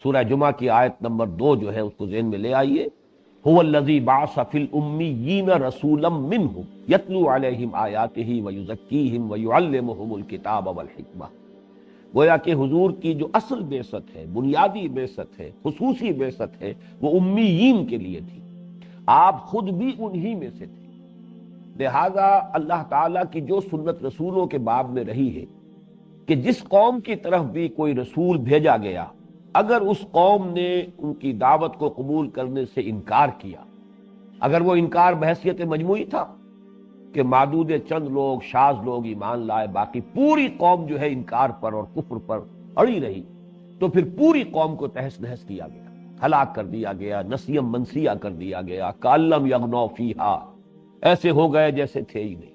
سورہ جمعہ کی آیت نمبر 2 جو ہے اس کو ذہن میں لے آئیے. هو الذی بعث فی الامیین رسولا منہم یتلو علیہم آیاتہ ویزکیہم ویعلمہم الکتاب والحکمہ. گویا کہ حضور کی جو اصل بعثت ہے، بنیادی بعثت ہے، خصوصی بعثت ہے، وہ امیین کے لیے تھی. آپ خود بھی انہی میں سے تھے. لہذا اللہ تعالیٰ کی جو سنت رسولوں کے باب میں رہی ہے کہ جس قوم کی طرف بھی کوئی رسول بھیجا گیا، اگر اس قوم نے ان کی دعوت کو قبول کرنے سے انکار کیا، اگر وہ انکار بحیثیت مجموعی تھا کہ معدود چند لوگ شاذ لوگ ایمان لائے، باقی پوری قوم جو ہے انکار پر اور کفر پر اڑی رہی، تو پھر پوری قوم کو تہس نہس کیا گیا، ہلاک کر دیا گیا، نسیم منسیہ کر دیا گیا. کأن لم یغنوا فیہا، ایسے ہو گئے جیسے تھے ہی نہیں.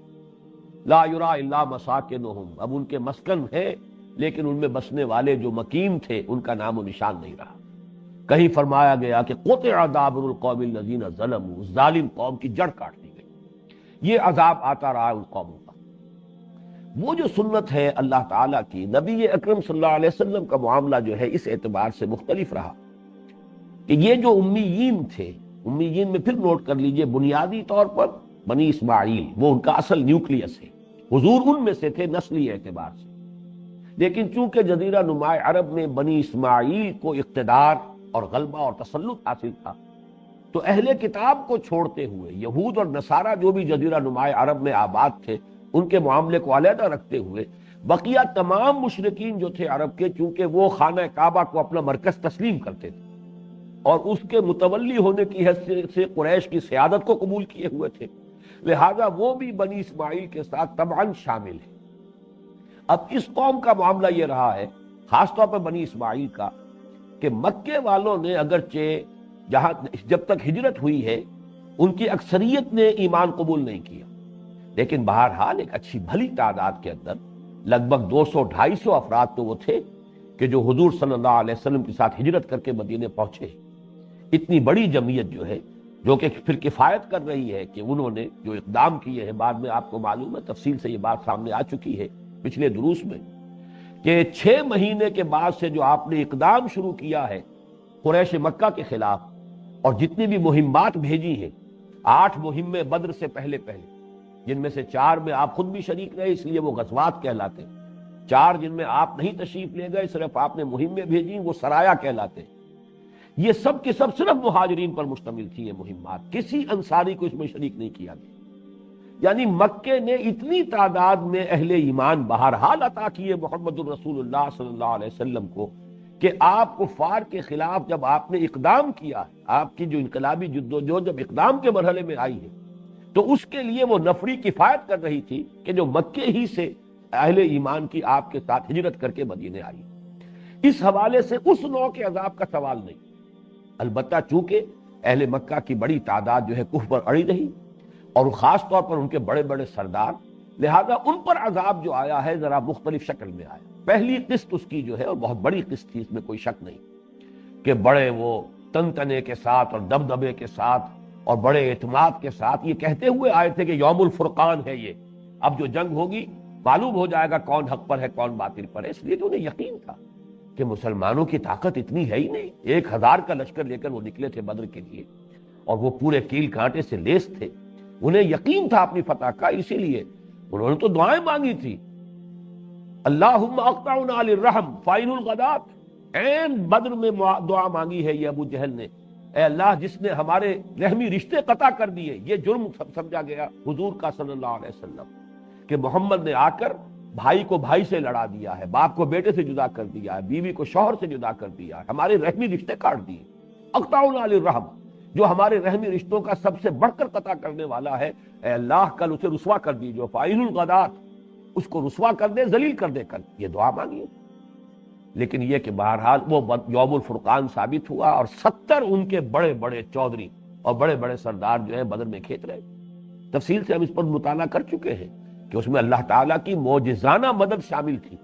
لا یرا الا مساکنہم، اب ان کے مسکن ہیں لیکن ان میں بسنے والے جو مقیم تھے ان کا نام و نشان نہیں رہا. کہیں فرمایا گیا کہ قطع دابر القوم الذین ظلموا، ظالم قوم کی جڑ کاٹ دی گئی. یہ عذاب آتا رہا ان قوموں کا. وہ جو سنت ہے اللہ تعالیٰ کی، نبی اکرم صلی اللہ علیہ وسلم کا معاملہ جو ہے اس اعتبار سے مختلف رہا کہ یہ جو امیین تھے، امیین میں پھر نوٹ کر لیجئے بنیادی طور پر بنی اسماعیل، وہ ان کا اصل نیوکلیس ہے. حضور ان میں سے تھے نسلی اعتبار سے، لیکن چونکہ جزیرہ نماء عرب میں بنی اسماعیل کو اقتدار اور غلبہ اور تسلط حاصل تھا، تو اہل کتاب کو چھوڑتے ہوئے یہود اور نصارہ جو بھی جزیرہ نماء عرب میں آباد تھے ان کے معاملے کو علیحدہ رکھتے ہوئے بقیہ تمام مشرکین جو تھے عرب کے، چونکہ وہ خانہ کعبہ کو اپنا مرکز تسلیم کرتے تھے اور اس کے متولی ہونے کی حیثیت سے قریش کی سیادت کو قبول کیے ہوئے تھے، لہذا وہ بھی بنی اسماعیل کے ساتھ طبعاً شامل ہیں. اب اس قوم کا معاملہ یہ رہا ہے، خاص طور پر بنی اسماعیل کا، کہ مکے والوں نے اگرچہ جب تک ہجرت ہوئی ہے ان کی اکثریت نے ایمان قبول نہیں کیا، لیکن بہرحال ایک اچھی بھلی تعداد کے اندر لگ بھگ 200-250 افراد تو وہ تھے کہ جو حضور صلی اللہ علیہ وسلم کے ساتھ ہجرت کر کے مدینے پہنچے. اتنی بڑی جمعیت جو ہے، جو کہ پھر کفایت کر رہی ہے کہ انہوں نے جو اقدام کیے ہیں، بعد میں آپ کو معلوم ہے تفصیل سے یہ بات سامنے آ چکی ہے پچھلے دروس میں، کہ 6 مہینے کے بعد سے جو آپ نے اقدام شروع کیا ہے قریش مکہ کے خلاف، اور جتنی بھی مہمات بھیجی ہیں، 8 مہمیں بدر سے پہلے جن میں سے 4 میں آپ خود بھی شریک رہے، اس لیے وہ غزوات کہلاتے ہیں. 4 جن میں آپ نہیں تشریف لے گئے، صرف آپ نے مہمیں بھیجی، وہ سرایا کہلاتے ہیں. یہ سب کے سب صرف مہاجرین پر مشتمل تھی یہ مہمات، کسی انصاری کو اس میں شریک نہیں کیا گیا. یعنی مکے نے اتنی تعداد میں اہل ایمان بہرحال عطا کیے محمد الرسول اللہ صلی اللہ علیہ وسلم کو، کہ آپ کفار کے خلاف جب آپ نے اقدام کیا، آپ کی جو انقلابی جدوجہد جب اقدام کے مرحلے میں آئی ہے، تو اس کے لیے وہ نفری کفایت کر رہی تھی کہ جو مکے ہی سے اہل ایمان کی آپ کے ساتھ ہجرت کر کے مدینے آئی. اس حوالے سے اس نوع کے عذاب کا سوال نہیں. البتہ چونکہ اہل مکہ کی بڑی تعداد جو ہے کفر پر اڑی رہی، اور خاص طور پر ان کے بڑے بڑے سردار، لہذا ان پر عذاب جو آیا ہے ذرا مختلف شکل میں آیا. پہلی قسط اس کی جو ہے، اور بہت بڑی قسط تھی، اس میں کوئی شک نہیں، کہ بڑے وہ تنتنے کے ساتھ اور دبدبے کے ساتھ اور بڑے اعتماد کے ساتھ یہ کہتے ہوئے آئے تھے کہ یوم الفرقان ہے یہ، اب جو جنگ ہوگی معلوم ہو جائے گا کون حق پر ہے کون باطل پر ہے. اس لیے کہ انہیں یقین تھا کہ مسلمانوں کی طاقت اتنی ہے ہی نہیں. 1000 کا لشکر لے کر وہ نکلے تھے بدر کے لیے، اور وہ پورے کیل کانٹے سے لیس تھے. انہیں یقین تھا اپنی فتح کا، اسی لیے انہوں نے تو دعائیں مانگی تھی، اللہم اقطعنا للرحم فائن الغدات. این بدر میں دعا مانگی ہے یہ ابو جہل نے، اے اللہ جس نے ہمارے رحمی رشتے قطع کر دیے. یہ جرم سمجھا گیا حضور کا صلی اللہ علیہ وسلم کہ محمد نے آ کر بھائی کو بھائی سے لڑا دیا ہے، باپ کو بیٹے سے جدا کر دیا ہے، بیوی کو شوہر سے جدا کر دیا ہے، ہمارے رحمی رشتے کاٹ دیے. اقطعنا للرحم، جو ہمارے رحمی رشتوں کا سب سے بڑھ کر قطع کرنے والا ہے، اے اللہ کل اسے رسوا کر دیجو، فائن الغدات، اس کو رسوا کر دے، ذلیل کر دے. کل یہ دعا مانگی. لیکن یہ کہ بہرحال وہ یوم الفرقان ثابت ہوا، اور 70 ان کے بڑے بڑے چودھری اور بڑے بڑے سردار جو ہیں بدر میں کھیت رہے. تفصیل سے ہم اس پر مطالعہ کر چکے ہیں کہ اس میں اللہ تعالیٰ کی معجزانہ مدد شامل تھی،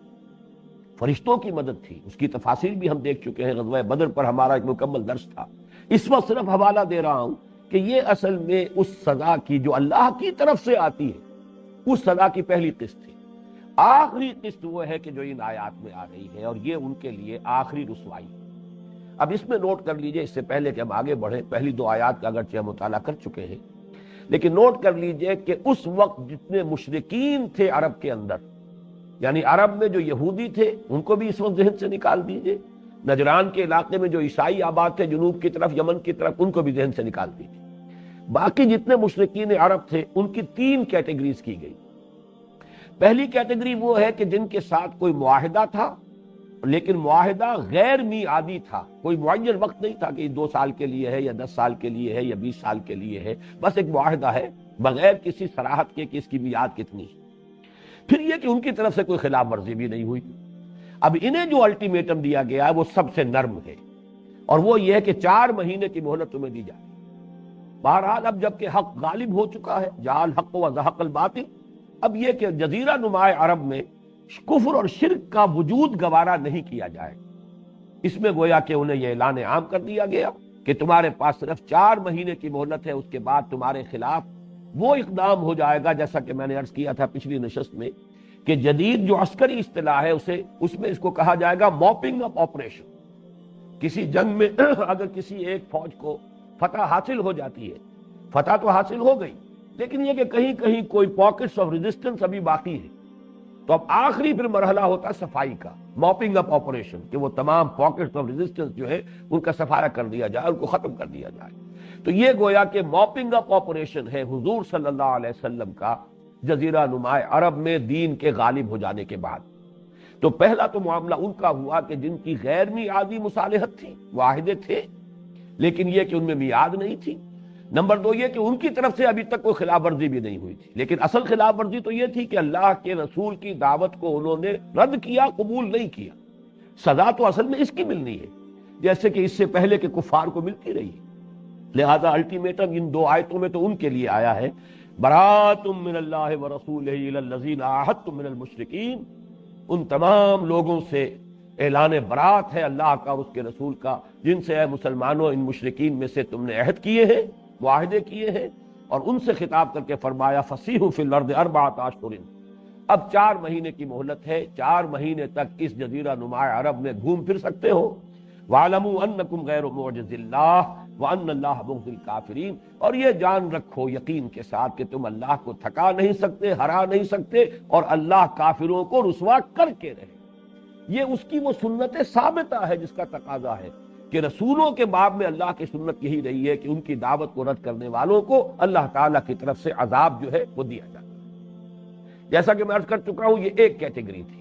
فرشتوں کی مدد تھی. اس کی تفاصیل بھی ہم دیکھ چکے ہیں، غزوہ بدر پر ہمارا ایک مکمل درس تھا. اس وقت صرف حوالہ دے رہا ہوں کہ یہ اصل میں اس سزا کی جو اللہ کی طرف سے آتی ہے، اس سزا کی پہلی قسط تھی. آخری قسط وہ ہے کہ جو ان آیات میں آ رہی ہے، اور یہ ان کے لیے آخری رسوائی. اب اس میں نوٹ کر لیجئے، اس سے پہلے کہ ہم آگے بڑھیں، پہلی دو آیات کا اگرچہ ہم مطالعہ کر چکے ہیں، لیکن نوٹ کر لیجئے کہ اس وقت جتنے مشرکین تھے عرب کے اندر، یعنی عرب میں جو یہودی تھے ان کو بھی اس وقت ذہن سے نکال دیجئے، نجران کے علاقے میں جو عیسائی آباد تھے جنوب کی طرف، یمن کی طرف، ان کو بھی ذہن سے نکال دیجئے، باقی جتنے مشرکین عرب تھے ان کی تین کیٹیگریز کی گئی۔ پہلی کیٹیگری وہ ہے کہ جن کے ساتھ کوئی معاہدہ تھا، لیکن معاہدہ غیر میعادی تھا، کوئی معین وقت نہیں تھا کہ یہ 2 سال کے لیے ہے یا 10 سال کے لیے ہے یا 20 سال کے لیے ہے، بس ایک معاہدہ ہے بغیر کسی صراحت کے کہ اس کی میعاد کتنی ہے۔ پھر یہ کہ ان کی طرف سے کوئی خلاف ورزی بھی نہیں ہوئی۔ اب انہیں جو الٹیمیٹم دیا گیا ہے وہ سب سے نرم ہے، اور وہ یہ ہے کہ 4 مہینے کی مہلت تمہیں دی جائے۔ بہرحال اب جب کہ حق غالب ہو چکا ہے، جاء الحق وزهق الباطل، اب یہ کہ جزیرہ نماء عرب میں کفر اور شرک کا وجود گوارا نہیں کیا جائے، اس میں گویا کہ انہیں یہ اعلان عام کر دیا گیا کہ تمہارے پاس صرف 4 مہینے کی مہلت ہے، اس کے بعد تمہارے خلاف وہ اقدام ہو جائے گا، جیسا کہ میں نے عرض کیا تھا پچھلی نشست میں کہ جدید جو عسکری اصطلاح ہے اس میں اس کو کہا جائے گا موپنگ اپ آپریشن۔ کسی جنگ میں اگر کسی ایک فوج کو فتح حاصل ہو جاتی ہے، فتح تو حاصل ہو گئی، لیکن یہ کہ کہیں کہیں کوئی پاکٹس آف ریزسٹنس ابھی باقی ہے، تو اب آخری پھر مرحلہ ہوتا ہے صفائی کا، موپنگ اپ آپریشن، کہ وہ تمام پاکٹس آف ریزسٹنس جو ہے ان کا صفایا کر دیا جائے، ان کو ختم کر دیا جائے۔ تو یہ گویا کہ موپنگ اپ آپریشن ہے حضور صلی اللہ علیہ وسلم کا جزیرہ نماء عرب میں دین کے غالب ہو جانے کے بعد۔ تو پہلا تو معاملہ ان کا ہوا کہ جن کی غیر میعادی مصالحت تھی، معاہدے تھے لیکن یہ کہ ان میں میعاد نہیں تھی۔ نمبر 2 یہ کہ ان کی طرف سے ابھی تک کوئی خلاف ورزی بھی نہیں ہوئی تھی، لیکن اصل خلاف ورزی تو یہ تھی کہ اللہ کے رسول کی دعوت کو انہوں نے رد کیا، قبول نہیں کیا۔ سزا تو اصل میں اس کی ملنی ہے جیسے کہ اس سے پہلے کے کفار کو ملتی رہی ہے۔ لہذا الٹیمیٹم ان 2 آیتوں میں تو ان کے لیے آیا ہے، برات من اللہ ورسولہ الی الذین عاہدتم من المشرکین، ان تمام لوگوں سے اعلان برات ہے اللہ کا اور اس کے رسول کا جن سے اے مسلمانوں ان مشرکین میں سے تم نے عہد کیے ہیں، معاہدے کیے ہیں، اور ان سے خطاب کر کے فرمایا فسیحوا فی الارض 4 اشہر، اب 4 مہینے کی مہلت ہے، 4 مہینے تک اس جزیرہ نماء عرب میں گھوم پھر سکتے ہو۔ وَاعْلَمُوا أَنَّكُمْ غَيْرُ مُعْجِزِ اللَّهِ وَأَنَّ اللَّهَ مُخْزِي الْكَافِرِينَ، اور یہ جان رکھو یقین کے ساتھ کہ تم اللہ کو تھکا نہیں سکتے، ہرا نہیں سکتے، اور اللہ کافروں کو رسوا کر کے رہے۔ یہ اس کی وہ سنت ثابتہ ہے جس کا تقاضا ہے کہ رسولوں کے باب میں اللہ کی سنت یہی رہی ہے کہ ان کی دعوت کو رد کرنے والوں کو اللہ تعالیٰ کی طرف سے عذاب جو ہے وہ دیا جاتا ہے۔ جیسا کہ میں عرض کر چکا ہوں یہ ایک کیٹیگری تھی۔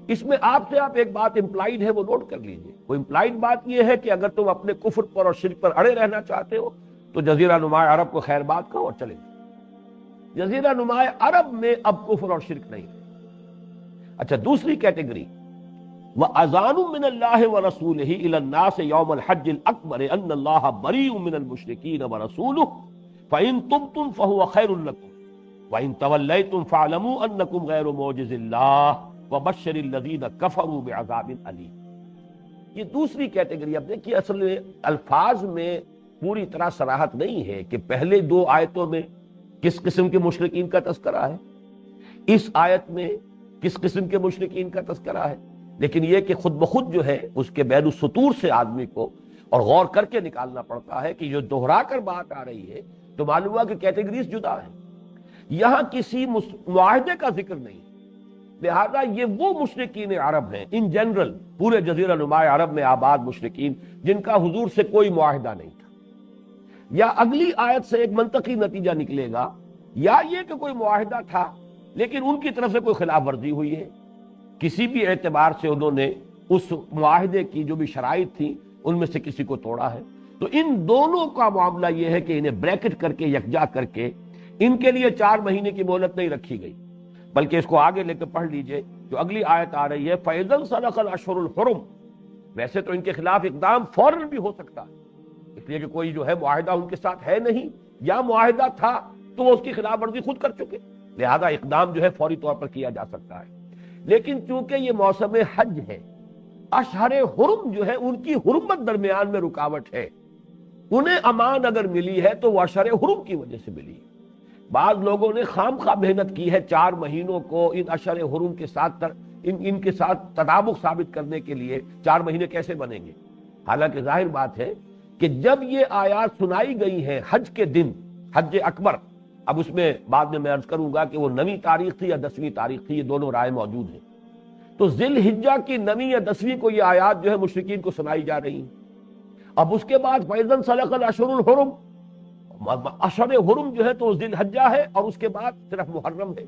اس میں آپ ایک بات امپلائیڈ ہے وہ نوٹ کر لیجئے۔ وہ امپلائیڈ بات یہ ہے کہ اگر تم اپنے کفر پر اور شرک پر اڑے رہنا چاہتے ہو تو جزیرہ نماء عرب کو خیر بات کہو اور چلے جاؤ۔ جزیرہ نماء عرب میں اب کفر اور شرک نہیں ہے۔ اچھا، دوسری کیٹیگری وَأَذَانٌ مِّنَ اللَّهِ وَرَسُولِهِ إِلَى النَّاسِ يَوْمَ الْحَجِّ الْأَكْبَرِ أَنَّ اللَّهَ بَرِيءٌ مِّنَ الْمُشْرِكِينَ وَرَسُولُهُ فَإِن تُبْتُمْ فَهُوَ خَيْرٌ لَّكُمْ وَإِن تَوَلَّيْتُمْ فَاعْلَمُوا أَنَّكُمْ غَيْرُ مُعْجِزِ اللَّهِ وَبَشِّرِ الَّذِينَ كَفَرُوا بِعَذَابٍ أَلِيمٍ۔ یہ دوسری کیٹیگری۔ اب دیکھیے اصل میں الفاظ میں پوری طرح صراحت نہیں ہے کہ پہلے 2 آیتوں میں کس قسم کے مشرکین کا تذکرہ ہے، اس آیت میں کس قسم کے مشرکین کا تذکرہ ہے، لیکن یہ کہ خود بخود جو ہے اس کے بین السطور سے آدمی کو اور غور کر کے نکالنا پڑتا ہے کہ جو دہرا کر بات آ رہی ہے تو معلوم ہوا کہ کیٹیگریز جدا ہیں، یہاں کسی معاہدے کا ذکر نہیں، لہذا یہ وہ مشرکین عرب ہیں ان جنرل پورے جزیرہ نماء عرب میں آباد مشرکین جن کا حضور سے کوئی معاہدہ نہیں تھا۔ یا اگلی آیت سے ایک منطقی نتیجہ نکلے گا، یا یہ کہ کوئی معاہدہ تھا لیکن ان کی طرف سے کوئی خلاف ورزی ہوئی ہے، کسی بھی اعتبار سے انہوں نے اس معاہدے کی جو بھی شرائط تھی ان میں سے کسی کو توڑا ہے، تو ان دونوں کا معاملہ یہ ہے کہ انہیں بریکٹ کر کے یکجا کر کے ان کے لیے 4 مہینے کی مہلت نہیں رکھی گئی، بلکہ اس کو آگے لے کے پڑھ لیجئے جو اگلی آیت آ رہی ہے فَإِذَا انْسَلَخَ الْأَشْهُرُ الْحُرُمُ۔ ویسے تو ان کے خلاف اقدام فوراً بھی ہو سکتا ہے، اس لیے کہ کوئی جو ہے معاہدہ ان کے ساتھ ہے نہیں، یا معاہدہ تھا تو وہ اس کی خلاف ورزی خود کر چکے، لہذا اقدام جو ہے فوری طور پر کیا جا سکتا ہے۔ لیکن چونکہ یہ موسم حج ہے، اشہر حرم جو ہے ان کی حرمت درمیان میں رکاوٹ ہے، انہیں امان اگر ملی ہے تو وہ اشہر حرم کی وجہ سے ملی ہے۔ بعض لوگوں نے خام خواہ محنت کی ہے 4 مہینوں کو ان اشہر حرم کے ساتھ ان کے ساتھ تطابق ثابت کرنے کے لیے 4 مہینے کیسے بنیں گے، حالانکہ ظاہر بات ہے کہ جب یہ آیات سنائی گئی ہیں حج کے دن، حج اکبر، اب اس میں بعد میں عرض کروں گا کہ وہ 9ویں تاریخ تھی یا 10ویں تاریخ تھی، یہ دونوں رائے موجود ہیں، تو ذی الحجہ کی 9ویں یا 10ویں کو یہ آیات جو ہے مشرکین کو سنائی جا رہی ہیں۔ اب اس کے بعد فَإِذَا انسَلَخَ الْأَشْهُرُ الْحُرُمُ، اشہر حرم جو ہے تو ذی الحجہ ہے، اور اس کے بعد صرف محرم ہے۔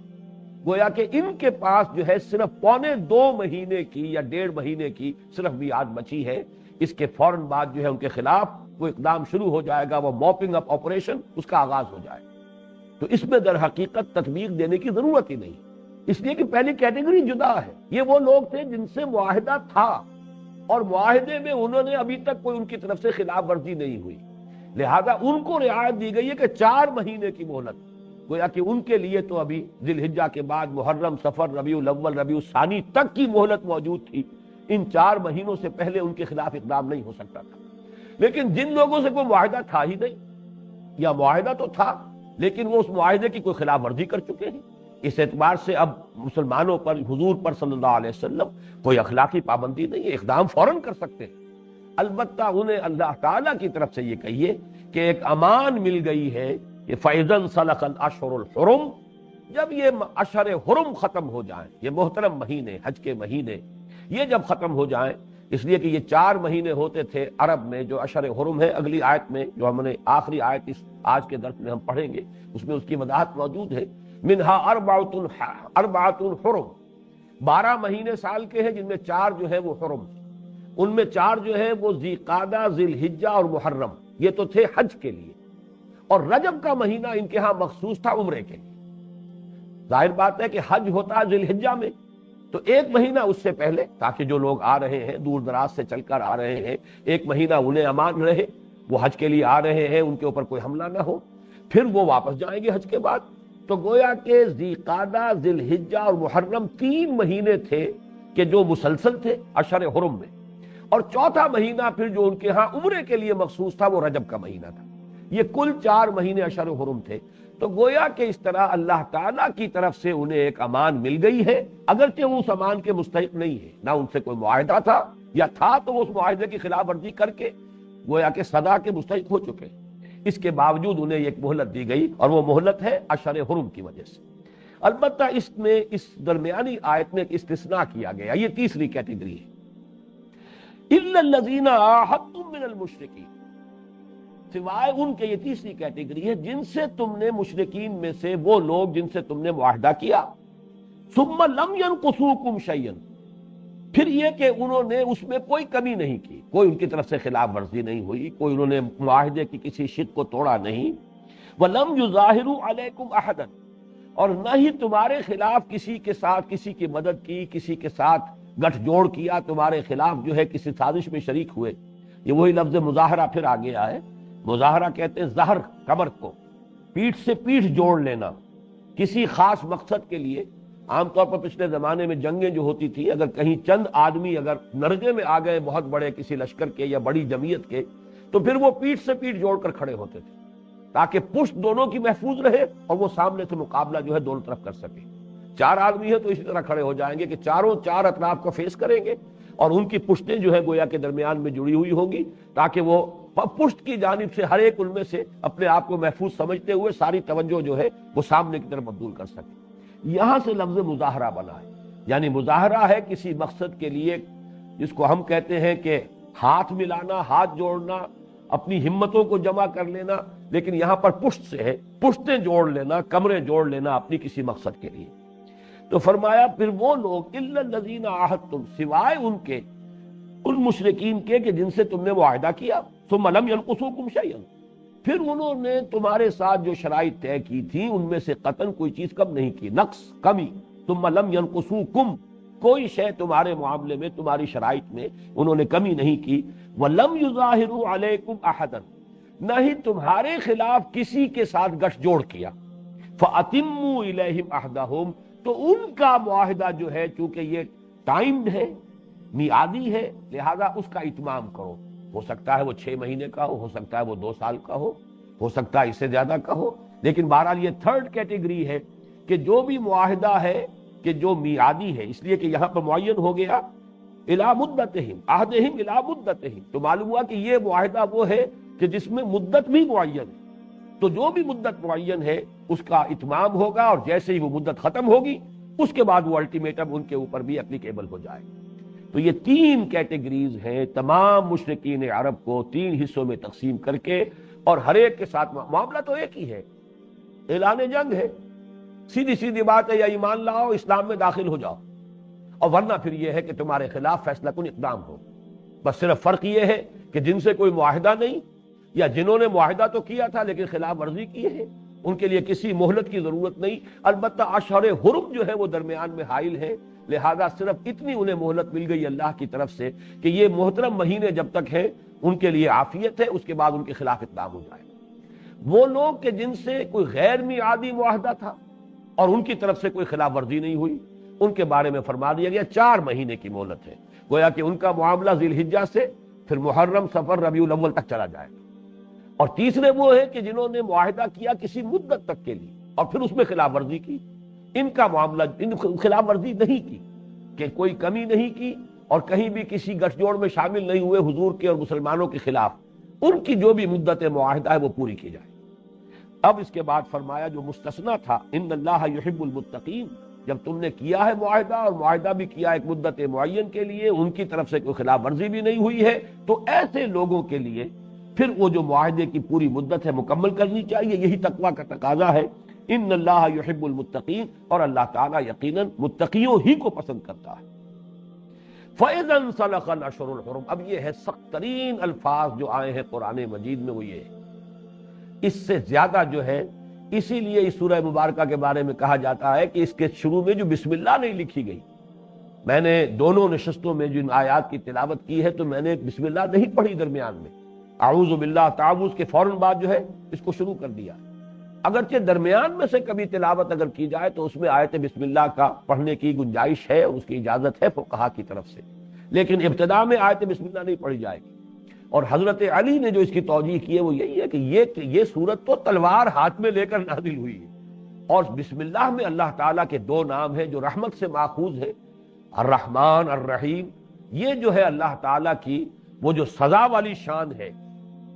گویا کہ ان کے پاس جو ہے صرف 1.25 مہینے کی یا 1.5 مہینے کی صرف میعاد بچی ہے۔ اس کے فوراً بعد جو ہے ان کے خلاف وہ اقدام شروع ہو جائے گا، وہ موپنگ اپ آپریشن اس کا آغاز ہو جائے گا۔ تو اس میں در حقیقت تطبیق دینے کی ضرورت ہی نہیں، اس لیے کہ پہلی کیٹیگری جدا ہے۔ یہ وہ لوگ تھے جن سے معاہدہ تھا، اور معاہدے میں انہوں نے ابھی تک کوئی ان کی طرف سے خلاف ورزی نہیں ہوئی، لہذا ان کو رعایت دی گئی ہے کہ 4 مہینے کی مہلت۔ گویا کہ ان کے لیے تو ابھی ذی الحجہ کے بعد محرم، صفر، ربیع الاول، ربیع الثانی تک کی مہلت موجود تھی، ان 4 مہینوں سے پہلے ان کے خلاف اقدام نہیں ہو سکتا تھا۔ لیکن جن لوگوں سے کوئی معاہدہ تھا ہی نہیں، یا معاہدہ تو تھا لیکن وہ اس معاہدے کی کوئی خلاف ورزی کر چکے ہیں، اس اعتبار سے اب مسلمانوں پر، حضور پر صلی اللہ علیہ وسلم کوئی اخلاقی پابندی نہیں ہے، اقدام فوراً کر سکتے ہیں۔ البتہ انہیں اللہ تعالیٰ کی طرف سے یہ کہیے کہ ایک امان مل گئی ہے کہ فَإِذَا انسَلَخَ الْأَشْهُرُ الْحُرُمُ، جب یہ اشہر حرم ختم ہو جائیں، یہ محترم مہینے، حج کے مہینے، یہ جب ختم ہو جائیں، اس لیے کہ یہ 4 مہینے ہوتے تھے عرب میں جو اشہر حرم ہے۔ اگلی آیت میں جو ہم نے آخری آیت اس آج کے درس میں ہم پڑھیں گے، اس میں اس کی وضاحت موجود ہے۔ منہا اربعۃ حرم، 12 مہینے سال کے ہیں جن میں 4 جو ہے وہ حرم، ان میں 4 جو ہے وہ ذی قعدہ، ذی الحجہ اور محرم، یہ تو تھے حج کے لیے، اور رجب کا مہینہ ان کے ہاں مخصوص تھا عمرے کے لیے۔ ظاہر بات ہے کہ حج ہوتا ہے ذی الحجہ میں، تو 1 مہینہ اس سے پہلے، تاکہ جو لوگ آ رہے ہیں دور دراز سے چل کر آ رہے ہیں، 1 مہینہ انہیں امان رہے، وہ حج کے لیے آ رہے ہیں، ان کے اوپر کوئی حملہ نہ ہو، پھر وہ واپس جائیں گے حج کے بعد۔ تو گویا کہ ذی قعدہ، ذی الحجہ اور محرم 3 مہینے تھے کہ جو مسلسل تھے اشہر حرم میں، اور 4تھا مہینہ پھر جو ان کے ہاں عمرے کے لیے مخصوص تھا وہ رجب کا مہینہ تھا۔ یہ کل 4 مہینے اشہر حرم تھے۔ تو گویا کہ اس طرح اللہ تعالیٰ کی طرف سے انہیں ایک امان مل گئی ہے، اگرچہ وہ اس امان کے مستحق نہیں ہے، نہ ان سے کوئی معاہدہ تھا، یا تھا تو وہ اس معاہدے کی خلاف ورزی کر کے گویا کہ سزا کے مستحق ہو چکے، اس کے باوجود انہیں ایک مہلت دی گئی، اور وہ مہلت ہے اشہر حرم کی وجہ سے۔ البتہ اس میں اس درمیانی آیت میں ایک استثناء کیا گیا، یہ تیسری کیٹیگری ہے، اِلَّا الَّذِينَ عَاهَدتُّم مِّنَ الْمُشْرِكِينَ، سوائے ان کے، یہ تیسری کیٹیگری ہے، جن سے تم نے مشرکین میں سے وہ لوگ جن سے تم نے معاہدہ کیا، ثُمَّ لَمْ يَنْقُصُوكُمْ شَيْئًا، پھر یہ کہ انہوں نے اس میں کوئی کمی نہیں کی، کوئی ان کی طرف سے خلاف ورزی نہیں ہوئی، کوئی انہوں نے معاہدے کی کسی شق کو توڑا نہیں، وَلَمْ يُظَاهِرُوا عَلَيْكُمْ أَحَدًا، اور نہ ہی تمہارے خلاف کسی کے ساتھ کسی کی مدد کی، کسی کے ساتھ گٹھ جوڑ کیا، تمہارے خلاف جو ہے کسی سازش میں شریک ہوئے۔ یہ وہی لفظ مظاہرہ پھر آ گیا ہے، مظاہرہ کہتے ہیں ظہر، کمر کو پیٹھ سے پیٹھ جوڑ لینا کسی خاص مقصد کے لیے۔ عام طور پر پچھلے زمانے میں جنگیں جو ہوتی تھی، اگر کہیں چند آدمی اگر نرغے میں آ گئے بہت بڑے کسی لشکر کے یا بڑی جمعیت کے، تو پھر وہ پیٹھ سے پیٹھ جوڑ کر کھڑے ہوتے تھے تاکہ پشت دونوں کی محفوظ رہے اور وہ سامنے سے مقابلہ جو ہے دونوں طرف کر سکے۔ 4 آدمی ہیں تو اسی طرح کھڑے ہو جائیں گے کہ چاروں 4 اطراف کو فیس کریں گے، اور ان کی پشتیں جو ہے گویا کے درمیان میں جڑی ہوئی ہوں گی، تاکہ وہ پشت کی جانب سے ہر ایک ان میں سے اپنے آپ کو محفوظ سمجھتے ہوئے ساری توجہ جو ہے وہ سامنے کی طرف مبذول کر سکے۔ یہاں سے لفظ مظاہرہ بنا ہے، یعنی مظاہرہ ہے کسی مقصد کے لیے، جس کو ہم کہتے ہیں کہ ہاتھ ملانا، ہاتھ جوڑنا، اپنی ہمتوں کو جمع کر لینا، لیکن یہاں پر پشت سے ہے، پشتیں جوڑ لینا، کمرے جوڑ لینا اپنی کسی مقصد کے لیے۔ تو فرمایا پھر وہ لوگ اِلَّا الَّذِينَ عَاهَدتُّم، سوائے ان کے، ان مشرکین کے کہ جن سے تم نے معاہدہ کیا، ثم لم ينقصوكم شيئا، پھر انہوں نے تمہارے ساتھ جو شرائط طے کی تھی ان میں سے قطعاً کوئی چیز کم نہیں کی، نقص، کمی، ثم لم ينقصوكم، کوئی شے تمہارے معاملے میں، تمہاری شرائط میں انہوں نے کمی نہیں کی، وَلَمْ يُظَاهِرُوا عَلَيْكُمْ أَحَدًا، نہ ہی تمہارے خلاف کسی کے ساتھ گٹھ جوڑ کیا، فَأَتِمُّوا إِلَيْهِمْ عَهْدَهُمْ، تو ان کا معاہدہ جو ہے چونکہ یہ ٹائمڈ ہے، میعادی ہے، لہذا اس کا اتمام کرو۔ ہو سکتا ہے وہ 6 مہینے کا ہو سکتا ہے وہ 2 سال کا ہو سکتا ہے اس سے زیادہ کا ہو، لیکن بہرحال یہ 3rd کیٹیگری ہے کہ جو بھی معاہدہ ہے کہ جو میعادی ہے، اس لیے کہ یہاں پر معین ہو گیا الی مدتہم عہدہم الی مدتہم، تو معلوم ہوا کہ یہ معاہدہ وہ ہے کہ جس میں مدت بھی معین ہے، تو جو بھی مدت معین ہے اس کا اتمام ہوگا، اور جیسے ہی وہ مدت ختم ہوگی اس کے بعد وہ الٹیمیٹم ان کے اوپر بھی اپلیکیبل ہو جائے۔ تو یہ تین کیٹیگریز ہیں تمام مشرکین عرب کو تین حصوں میں تقسیم کر کے، اور ہر ایک کے ساتھ معاملہ تو ایک ہی ہے، اعلان جنگ ہے، سیدھی سیدھی بات ہے، یا ایمان لاؤ اسلام میں داخل ہو جاؤ، اور ورنہ پھر یہ ہے کہ تمہارے خلاف فیصلہ کن اقدام ہو۔ بس صرف فرق یہ ہے کہ جن سے کوئی معاہدہ نہیں، یا جنہوں نے معاہدہ تو کیا تھا لیکن خلاف ورزی کی ہے، ان کے لیے کسی مہلت کی ضرورت نہیں۔ البتہ اشہر حرم جو ہے وہ درمیان میں حائل ہے، لہذا صرف اتنی انہیں مہلت مل گئی اللہ کی طرف سے کہ یہ محترم مہینے جب تک ہیں ان کے لیے عافیت ہے، اس کے بعد ان کے خلاف اقدام ہو جائے۔ وہ لوگ کہ جن سے کوئی غیر میعادی معاہدہ تھا اور ان کی طرف سے کوئی خلاف ورزی نہیں ہوئی، ان کے بارے میں فرما دیا گیا 4 مہینے کی مہلت ہے، گویا کہ ان کا معاملہ ذی الحجہ سے پھر محرم، صفر، ربیع الاول تک چلا جائے گا۔ اور تیسرے وہ ہے کہ جنہوں نے معاہدہ کیا کسی مدت تک کے لیے اور پھر اس میں خلاف ورزی کی، ان کا معاملہ، ان خلاف ورزی نہیں کی کہ کوئی کمی نہیں کی اور کہیں بھی کسی گٹھ جوڑ میں شامل نہیں ہوئے حضور کے اور مسلمانوں کے خلاف، ان کی جو بھی مدت معاہدہ ہے وہ پوری کی جائے۔ اب اس کے بعد فرمایا جو مستثنیٰ تھا، ان اللہ یحب المتقین، جب تم نے کیا ہے معاہدہ اور معاہدہ بھی کیا ایک مدت معین کے لیے، ان کی طرف سے کوئی خلاف ورزی بھی نہیں ہوئی ہے، تو ایسے لوگوں کے لیے پھر وہ جو معاہدے کی پوری مدت ہے مکمل کرنی چاہیے، یہی تقویٰ کا تقاضا ہے۔ ان اللہ یحب المتقین، اور اللہ تعالیٰ یقیناً متقیوں ہی کو پسند کرتا ہے۔ فَإِذَا انسَلَخَ الْأَشْهُرُ الْحُرُمُ، اب یہ ہے سخت ترین الفاظ جو آئے ہیں قرآن مجید میں، وہ یہ ہے، اس سے زیادہ جو ہے، اسی لیے اس سورہ مبارکہ کے بارے میں کہا جاتا ہے کہ اس کے شروع میں جو بسم اللہ نہیں لکھی گئی، میں نے دونوں نشستوں میں جن آیات کی تلاوت کی ہے تو میں نے بسم اللہ نہیں پڑھی درمیان میں، اعوذ باللہ تعوذ کے فوراً بعد جو ہے اس کو شروع کر دیا۔ اگرچہ درمیان میں سے کبھی تلاوت اگر کی جائے تو اس میں آیت بسم اللہ کا پڑھنے کی گنجائش ہے اور اس کی اجازت ہے فقہا کی طرف سے، لیکن ابتدا میں آیت بسم اللہ نہیں پڑھی جائے گی۔ اور حضرت علی نے جو اس کی توجیہ کی ہے وہ یہی ہے کہ یہ سورت تو تلوار ہاتھ میں لے کر نازل ہوئی ہے، اور بسم اللہ میں اللہ تعالیٰ کے 2 نام ہیں جو رحمت سے ماخوذ ہے، الرحمن الرحیم۔ یہ جو ہے اللہ تعالیٰ کی وہ جو سزا والی شان ہے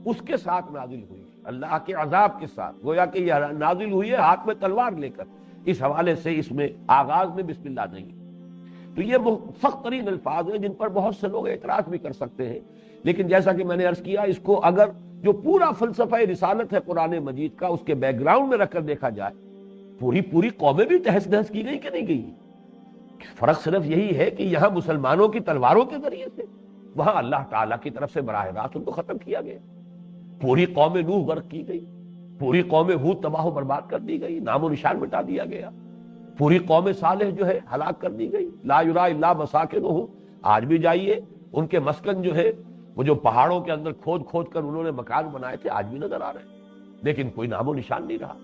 اس کے ساتھ نازل ہوئی ہے، اللہ کے عذاب کے ساتھ، گویا کہ یہ نازل ہوئی ہے ہاتھ میں تلوار لے کر، اس حوالے سے اس میں آغاز میں بسم اللہ نہیں۔ تو یہ سخت ترین الفاظ ہیں جن پر بہت سے لوگ اعتراض بھی کر سکتے ہیں، لیکن جیسا کہ میں نے عرض کیا، اس کو اگر جو پورا فلسفہ رسالت ہے قرآن مجید کا اس کے بیک گراؤنڈ میں رکھ کر دیکھا جائے، پوری قومیں بھی تہس نہس کی گئی کہ نہیں گئی؟ فرق صرف یہی ہے کہ یہاں مسلمانوں کی تلواروں کے ذریعے سے، وہاں اللہ تعالیٰ کی طرف سے براہ راست ان کو ختم کیا گیا۔ پوری قوم نوح غرق کی گئی، پوری قوم ہود تباہ و برباد کر دی گئی، نام و نشان مٹا دیا گیا، پوری قوم صالح جو ہے ہلاک کر دی گئی، لا یرا الا مساکنہ۔ آج بھی جائیے ان کے مسکن جو ہے وہ جو پہاڑوں کے اندر کھود کھود کر انہوں نے مکان بنائے تھے آج بھی نظر آ رہے ہیں، لیکن کوئی نام و نشان نہیں رہا۔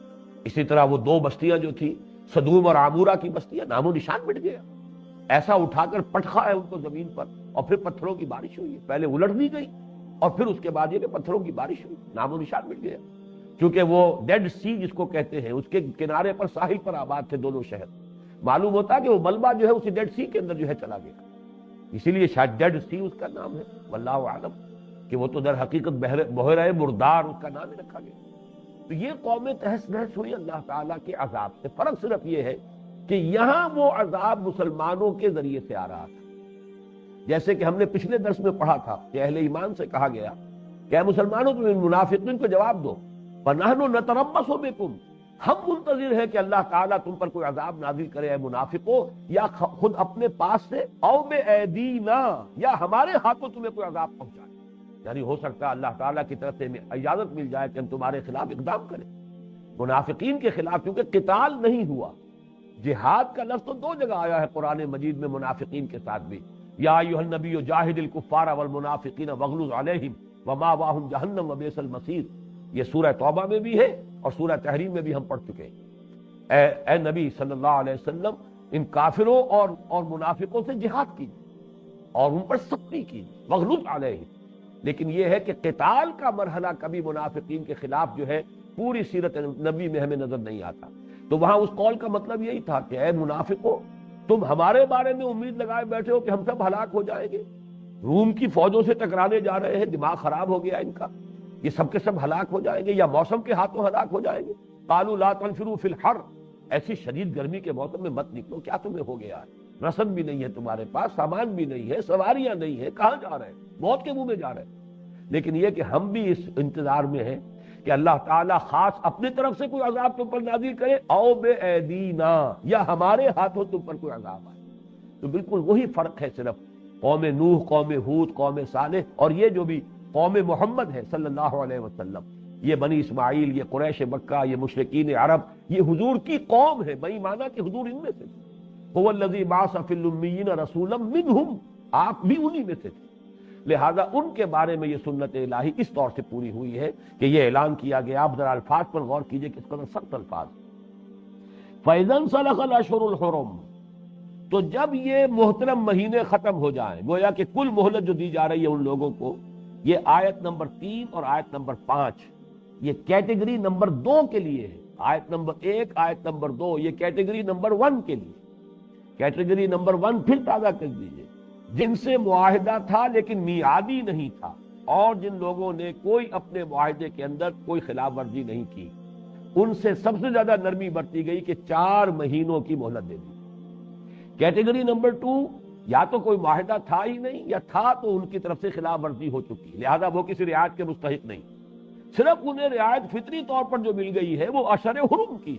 اسی طرح وہ 2 بستیاں جو تھی سدوم اور عمورہ کی بستیاں، نام و نشان مٹ گیا، ایسا اٹھا کر پٹخا ہے ان کو زمین پر، اور پھر پتھروں کی بارش ہوئی، پہلے الٹ دی گئی اور پھر اس کے بعد یہ کہ پتھروں کی بارش ہوئی، نام و نشان مٹ گیا، کیونکہ وہ ڈیڈ سی جس کو کہتے ہیں اس کے کنارے پر ساحل پر آباد تھے دونوں شہر، معلوم ہوتا ہے کہ وہ ملبہ جو ہے اسی ڈیڈ سی کے اندر جو ہے چلا گیا، اسی لیے شاید ڈیڈ سی اس کا نام ہے، واللہ اعلم، کہ وہ تو در حقیقت بحیرہ مردار اس کا نام ہی رکھا گیا۔ تو یہ قومیں تہس نہس ہوئی اللہ تعالیٰ کے عذاب سے۔ فرق صرف یہ ہے کہ یہاں وہ عذاب مسلمانوں کے ذریعے سے آ رہا تھا، جیسے کہ ہم نے پچھلے درس میں پڑھا تھا کہ اہل ایمان سے کہا گیا کہ اے مسلمانوں تم ان منافقین کو جواب دو، فَنَحْنُ نَتَرَبَّصُ بِكُمْ، ہم منتظر ہیں کہ اللہ تعالیٰ تم پر کوئی عذاب نازل کرے اے منافقو، یا خود اپنے پاس سے، او بِأَيْدِينَا، یا ہمارے ہاتھوں تمہیں کوئی عذاب پہنچائے، یعنی ہو سکتا ہے اللہ تعالیٰ کی طرف سے اجازت مل جائے کہ ہم تمہارے خلاف اقدام کریں، منافقین کے خلاف، کیونکہ قتال نہیں ہوا۔ جہاد کا لفظ تو 2 جگہ آیا ہے قرآن مجید میں منافقین کے ساتھ بھی، یا ایھا النبی جاہد الکفار والمنافقین واغلظ علیہم ومأواہم جہنم وبئس المصیر، یہ سورہ توبہ میں بھی ہے اور سورہ تحریم میں بھی ہم پڑھ چکے ہیں۔ اے نبی صلی اللہ علیہ وسلم، ان کافروں اور منافقوں سے جہاد کیجیے اور ان پر سختی کیجیے، واغلظ علیہم۔ لیکن یہ ہے کہ قتال کا مرحلہ کبھی منافقین کے خلاف جو ہے پوری سیرت نبی میں ہمیں نظر نہیں آتا۔ تو وہاں اس قول کا مطلب یہی تھا کہ اے منافقو، تم ہمارے بارے میں امید لگائے بیٹھے ہو کہ ہم سب ہلاک ہو جائیں گے، روم کی فوجوں سے ٹکرانے جا رہے ہیں، دماغ خراب ہو گیا ان کا، یہ سب کے سب ہلاک ہو جائیں گے یا موسم کے ہاتھوں ہلاک ہو جائیں گے۔ قالوا لا تنفروا فی الحر، ایسی شدید گرمی کے موسم میں مت نکلو، کیا تمہیں ہو گیا ہے؟ رسد بھی نہیں ہے تمہارے پاس، سامان بھی نہیں ہے، سواریاں نہیں ہے، کہاں جا رہے ہیں؟ موت کے منہ میں جا رہے ہیں۔ لیکن یہ کہ ہم بھی اس انتظار میں ہیں کہ اللہ تعالیٰ خاص اپنی طرف سے کوئی عذاب تم پر نازل کرے، او بے ایدینا، یا ہمارے ہاتھوں تم پر کوئی عذاب آئے۔ تو بالکل وہی فرق ہے صرف قوم نوح، قوم ہود، قوم صالح اور یہ جو بھی قوم محمد ہے صلی اللہ علیہ وسلم، یہ بنی اسماعیل، یہ قریش مکہ، یہ مشرکین عرب، یہ حضور کی قوم ہے، بھائی مانا کہ حضور ان میں سے تھے۔ هو الذی بعث فی الامیین رسولا منہم، آپ بھی انہی میں سے تھے، لہذا ان کے بارے میں یہ سنت الہی اس طور سے پوری ہوئی ہے کہ یہ اعلان کیا گیا۔ آپ ذرا الفاظ پر غور کیجئے، کس قدر سخت الفاظ۔ فَإِذَا انسَلَخَ الْأَشْهُرُ الْحُرُمُ، تو جب یہ محترم مہینے ختم ہو جائیں، گویا کہ کل مہلت جو دی جا رہی ہے ان لوگوں کو، یہ آیت نمبر 3 اور آیت نمبر 5 یہ کیٹیگری نمبر 2 کے لیے ہے۔ آیت نمبر 1، آیت نمبر 2 یہ کیٹیگری نمبر 1 کے لیے۔ کیٹیگری نمبر 1 پھر تازہ کر دیجئے، جن سے معاہدہ تھا لیکن میعادی نہیں تھا، اور جن لوگوں نے کوئی اپنے معاہدے کے اندر کوئی خلاف ورزی نہیں کی، ان سے سب سے زیادہ نرمی برتی گئی کہ 4 مہینوں کی مہلت دے دی۔ کیٹیگری نمبر 2، یا تو کوئی معاہدہ تھا ہی نہیں، یا تھا تو ان کی طرف سے خلاف ورزی ہو چکی، لہذا وہ کسی رعایت کے مستحق نہیں، صرف انہیں رعایت فطری طور پر جو مل گئی ہے وہ اشہر حرم کی۔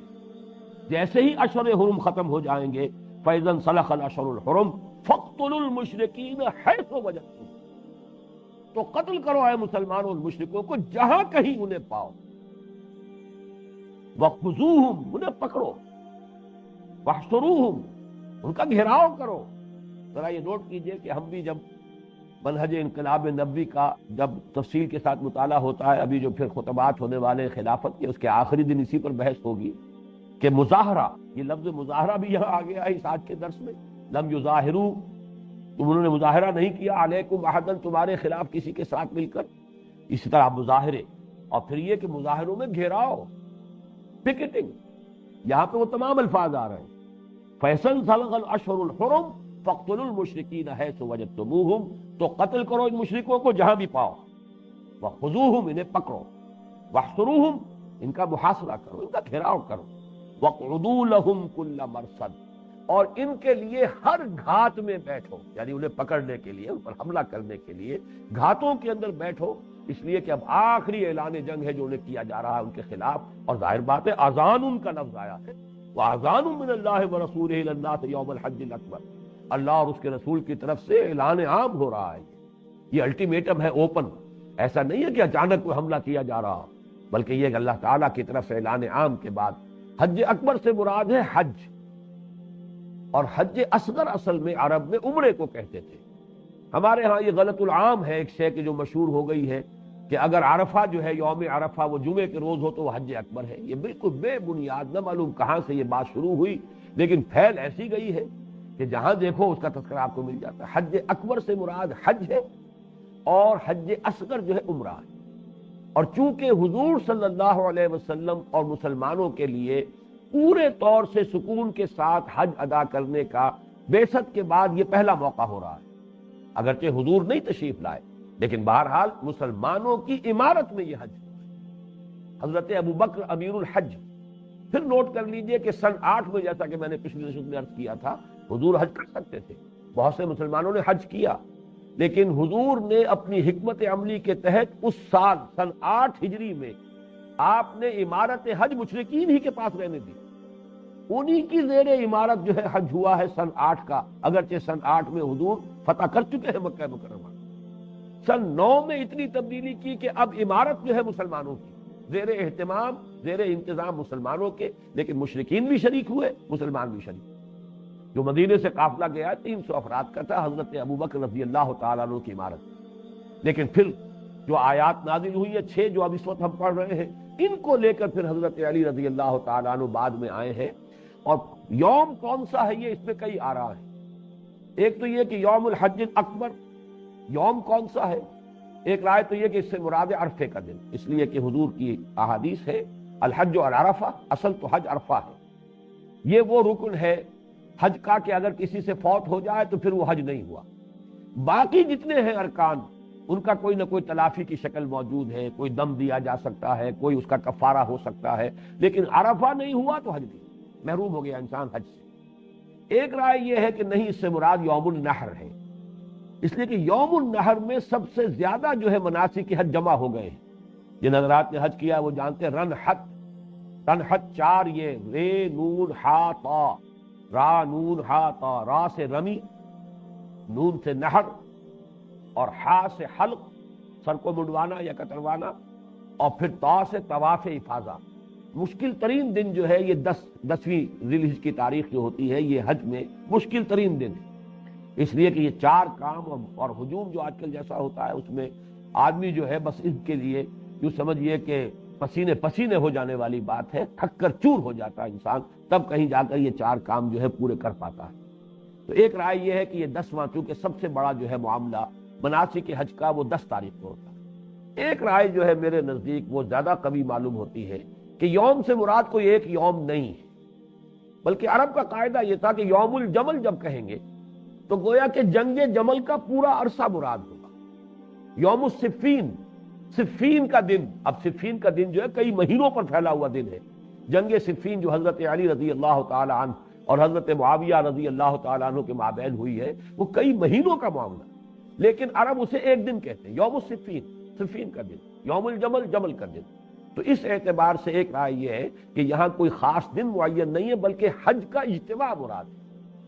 جیسے ہی اشہر حرم ختم ہو جائیں گے، فَإِذَا انسَلَخَ الْأَشْهُرُ الْحُرُمُ فَاقْتُلُوا الْمُشْرِكِينَ حَيْثُ وَجَدتُّمُوهُمْ، تو قتل کرو اے مسلمانوں ان مشرکوں کو جہاں کہیں انہیں پاؤ، وَخُذُوهُمْ، انہیں پکڑو، وَاحْصُرُوهُمْ، ان کا گھیراؤ کرو۔ ذرا یہ نوٹ کیجئے کہ ہم بھی جب منہج انقلاب نبوی کا جب تفصیل کے ساتھ مطالعہ ہوتا ہے، ابھی جو پھر خطبات ہونے والے خلافت کے، اس کے آخری دن اسی پر بحث ہوگی کہ مظاہرہ، یہ لفظ مظاہرہ بھی یہاں آ گیا ہے اس آج کے درس میں، لم یظاہروا، انہوں نے مظاہرہ نہیں کیا، علیکم احدا، تمہارے خلاف کسی کے ساتھ مل کر، اسی طرح مظاہرے، اور پھر یہ کہ مظاہروں میں گھیراؤ، پکٹنگ، یہاں پہ وہ تمام الفاظ آ رہے ہیں۔ فَإِذَا انسَلَخَ الْأَشْهُرُ الْحُرُمُ فَاقْتُلُوا الْمُشْرِكِينَ حَيْثُ وَجَدتُّمُوهُمْ، تو قتل کرو ان مشرکوں کو جہاں بھی پاؤ، وَخُذُوهُمْ، انہیں پکڑو، وَاحْصُرُوهُمْ، ان کا محاصرہ کرو، ان کا گھیراؤ کرو، وَاقْعُدُوا لَهُمْ كُلَّ مَرْصَدٍ، اور ان کے لیے ہر گھات میں بیٹھو، یعنی انہیں پکڑنے کے لیے، ان پر حملہ کرنے کے لیے گھاتوں کے اندر بیٹھو، اس لیے کہ اب آخری اعلان جنگ ہے جو انہیں کیا جا رہا ہے ان کے خلاف، اور ظاہر بات ہے اذان ان کا لفظ آیا ہے، وَأَذَانٌ مِّنَ اللَّهِ وَرَسُولِهِ إِلَى النَّاسِ يَوْمَ الْحَجِّ الْأَكْبَرِ، اللہ اور اس کے رسول کی طرف سے اعلان عام ہو رہا ہے، یہ الٹیمیٹم ہے، اوپن، ایسا نہیں ہے کہ اچانک کوئی حملہ کیا جا رہا، بلکہ یہ کہ اللہ تعالیٰ کی طرف سے اعلان عام کے بعد حج اکبر سے مراد ہے حج، اور حج اصغر اصل میں عرب میں عمرے کو کہتے تھے۔ ہمارے ہاں یہ غلط العام ہے، ایک شے کہ جو مشہور ہو گئی ہے کہ اگر عرفہ جو ہے، یوم عرفہ وہ جمعے کے روز ہو تو وہ حج اکبر ہے، یہ بالکل بے بنیاد، نہ معلوم کہاں سے یہ بات شروع ہوئی، لیکن پھیل ایسی گئی ہے کہ جہاں دیکھو اس کا تذکرہ آپ کو مل جاتا ہے۔ حج اکبر سے مراد حج ہے، اور حج اصغر جو ہے عمرہ ہے، اور چونکہ حضور صلی اللہ علیہ وسلم اور مسلمانوں کے لیے پورے طور سے سکون کے ساتھ حج ادا کرنے کا بعثت کے بعد یہ پہلا موقع ہو رہا ہے، اگرچہ حضور نہیں تشریف لائے، لیکن بہرحال مسلمانوں کی امارت میں یہ حج ہے، حضرت ابو بکر امیر الحج۔ پھر نوٹ کر لیجئے کہ سن 8 میں، جیسا کہ میں نے پچھلی نشست میں عرض کیا تھا، حضور حج کر سکتے تھے، بہت سے مسلمانوں نے حج کیا، لیکن حضور نے اپنی حکمت عملی کے تحت اس سال سن 8 ہجری میں آپ نے امارت حج مشرکین ہی کے پاس رہنے دی، انہی کی زیر امارت جو ہے حج ہوا ہے سن 8 کا، اگرچہ سن 8 میں حضور فتح کر چکے ہیں مکہ مکرمہ۔ سن 9 میں اتنی تبدیلی کی کہ اب امارت جو ہے مسلمانوں کی، زیر اہتمام، زیر انتظام مسلمانوں کے، لیکن مشرکین بھی شریک ہوئے، مسلمان بھی شریک۔ جو مدینے سے قافلہ گیا 300 افراد کا تھا، حضرت ابوبکر رضی اللہ تعالیٰ عنہ کی امارت۔ لیکن پھر جو آیات نازل ہوئی ہیں 6 جو اب اس وقت ہم پڑھ رہے ہیں، ان کو لے کر پھر حضرت علی رضی اللہ تعالیٰ عنہ بعد میں آئے ہیں، اور یوم کون سا ہے یہ اس میں کئی آراء ہیں۔ ایک تو یہ کہ یوم الحج الاکبر، یوم کون سا ہے؟ ایک رائے تو یہ کہ اس سے مراد عرفے کا دن، اس لیے کہ حضور کی احادیث ہے الحج عرفہ، اصل تو حج عرفہ ہے، یہ وہ رکن ہے حج کا کہ اگر کسی سے فوت ہو جائے تو پھر وہ حج نہیں ہوا۔ باقی جتنے ہیں ارکان ان کا کوئی نہ کوئی تلافی کی شکل موجود ہے، کوئی دم دیا جا سکتا ہے، کوئی اس کا کفارہ ہو سکتا ہے، لیکن عرفہ نہیں ہوا تو حج نہیں، محروم ہو گیا انسان حج سے۔ ایک رائے یہ ہے کہ نہیں، اس سے مراد یوم النحر ہے، اس لیے کہ یوم النحر میں سب سے زیادہ جو ہے مناسک کے حج جمع ہو گئے ہیں۔ جن حضرات نے حج کیا وہ جانتے ہیں رنحت 4 یہ رے نون ہا تا، را نون ہا تا، را سے رمی، نون سے نہر اور ہا سے حلق، سر کو منڈوانا یا کتروانا، اور پھر تا سے طواف افاضہ۔ مشکل ترین دن جو ہے یہ 10ویں ذی الحجہ کی تاریخ جو ہوتی ہے یہ حج میں مشکل ترین دن ہے، اس لیے کہ یہ 4 کام اور ہجوم جو آج کل جیسا ہوتا ہے اس میں آدمی جو ہے بس اس کے لیے یوں سمجھیے کہ پسینے پسینے ہو جانے والی بات ہے، تھک کر چور ہو جاتا ہے انسان، تب کہیں جا کر یہ 4 کام جو ہے پورے کر پاتا ہے۔ تو ایک رائے یہ ہے کہ یہ 10واں، چونکہ سب سے بڑا جو ہے معاملہ مناسک حج کا وہ 10 تاریخ کو ہوتا ہے۔ ایک رائے جو ہے میرے نزدیک وہ زیادہ قوی معلوم ہوتی ہے کہ یوم سے مراد کوئی ایک یوم نہیں ہے، بلکہ عرب کا قاعدہ یہ تھا کہ یوم الجمل جب کہیں گے تو گویا کہ جنگ جمل کا پورا عرصہ مراد ہوگا۔ یوم صفین کا دن، اب صفین کا دن جو ہے کئی مہینوں پر پھیلا ہوا دن ہے۔ جنگ صفین جو حضرت علی رضی اللہ تعالی عنہ اور حضرت معاویہ رضی اللہ تعالی عنہ کے مابین ہوئی ہے، وہ کئی مہینوں کا معاملہ، لیکن عرب اسے ایک دن کہتے ہیں، یوم صفین کا دن، یوم الجمل جمل کا دن۔ تو اس اعتبار سے ایک رائے یہ ہے کہ یہاں کوئی خاص دن معین نہیں ہے، بلکہ حج کا اجتماع مراد ہے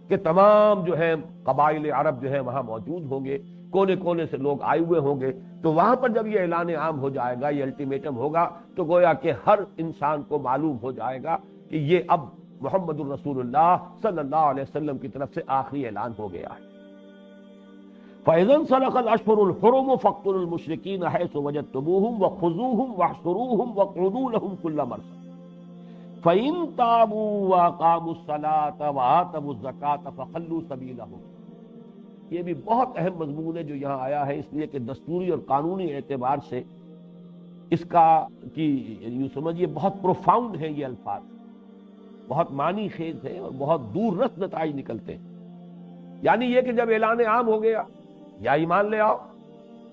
کہ تمام جو ہے قبائل عرب جو ہے وہاں موجود ہوں گے، کونے کونے سے لوگ آئے ہوئے ہوں گے، تو وہاں پر جب یہ اعلان عام ہو جائے گا، یہ الٹیمیٹم ہوگا، تو گویا کہ ہر انسان کو معلوم ہو جائے گا کہ یہ اب محمد الرسول اللہ صلی اللہ علیہ وسلم کی طرف سے آخری اعلان ہو گیا ہے۔ فَإِذَا انْسَلَخَ الْأَشْهُرُ الْحُرُمُ فَاقْتُلُوا الْمُشْرِكِينَ حَيْثُ وَجَدتُّمُوهُمْ وَخُذُوهُمْ وَاحْصُرُوهُمْ وَاقْعُدُوا لَهُمْ كُلَّ مَرْصَدٍ فَإِن تَابُوا وَأَقَامُوا الصَّلَاةَ وَآتَوُا الزَّكَاةَ فَخَلُّوا سَبِيلَهُمْ۔ یہ بھی بہت اہم مضمون ہے جو یہاں آیا ہے، اس لیے کہ دستوری اور قانونی اعتبار سے اس کا کی یوں سمجھیے بہت پروفاؤنڈ ہے، یہ الفاظ بہت معنی خیز ہے اور بہت دور رس نتائج نکلتے ہیں۔ یعنی یہ کہ جب اعلان عام ہو گیا، یا ایمان لے آؤ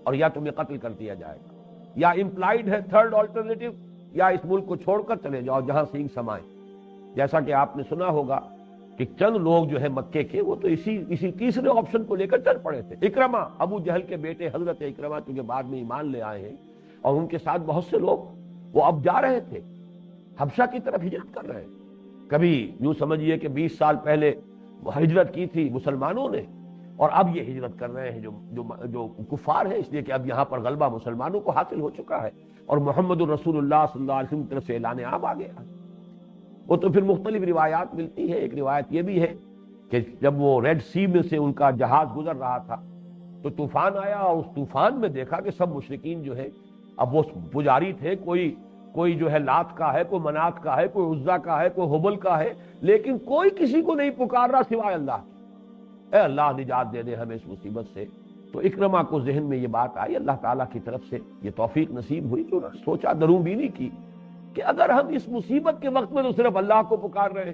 اور یا تمہیں قتل کر دیا جائے گا، یا امپلائیڈ ہے تھرڈ آلٹرنیٹو، یا اس ملک کو چھوڑ کر چلے جاؤ جہاں سینگ سمائیں۔ جیسا کہ آپ نے سنا ہوگا کہ چند لوگ جو ہے مکے کے وہ تو اسی تیسرے آپشن کو لے کر چل پڑے تھے۔ اکرمہ، ابو جہل کے بیٹے حضرت اکرمہ، چونکہ بعد میں ایمان لے آئے ہیں، اور ان کے ساتھ بہت سے لوگ وہ اب جا رہے تھے، حبشہ کی طرف ہجرت کر رہے ہیں۔ کبھی یوں سمجھیے کہ 20 سال پہلے ہجرت کی تھی مسلمانوں نے، اور اب یہ ہجرت کر رہے ہیں جو کفار ہے، اس لیے کہ اب یہاں پر غلبہ مسلمانوں کو حاصل ہو چکا ہے، اور محمد الرسول اللہ صلی اللہ علیہ وسلم کی طرف سے اعلان عام آ گیا ہے۔ وہ تو پھر مختلف روایات ملتی ہے۔ ایک روایت یہ بھی ہے کہ جب وہ ریڈ سی میں سے ان کا جہاز گزر رہا تھا تو طوفان آیا، اور اس طوفان میں دیکھا کہ سب مشرکین جو ہے، اب وہ پجاری تھے، کوئی جو ہے لات کا ہے، کوئی منات کا ہے، کوئی عزا کا ہے، کوئی حبل کا ہے، لیکن کوئی کسی کو نہیں پکار رہا سوائے اللہ کے، اے اللہ نجات دے دے ہمیں اس مصیبت سے۔ تو اکرمہ کو ذہن میں یہ بات آئی، اللہ تعالیٰ کی طرف سے یہ توفیق نصیب ہوئی، تو سوچا، دروں بینی کی کہ اگر ہم اس مصیبت کے وقت میں تو صرف اللہ کو پکار رہے ہیں،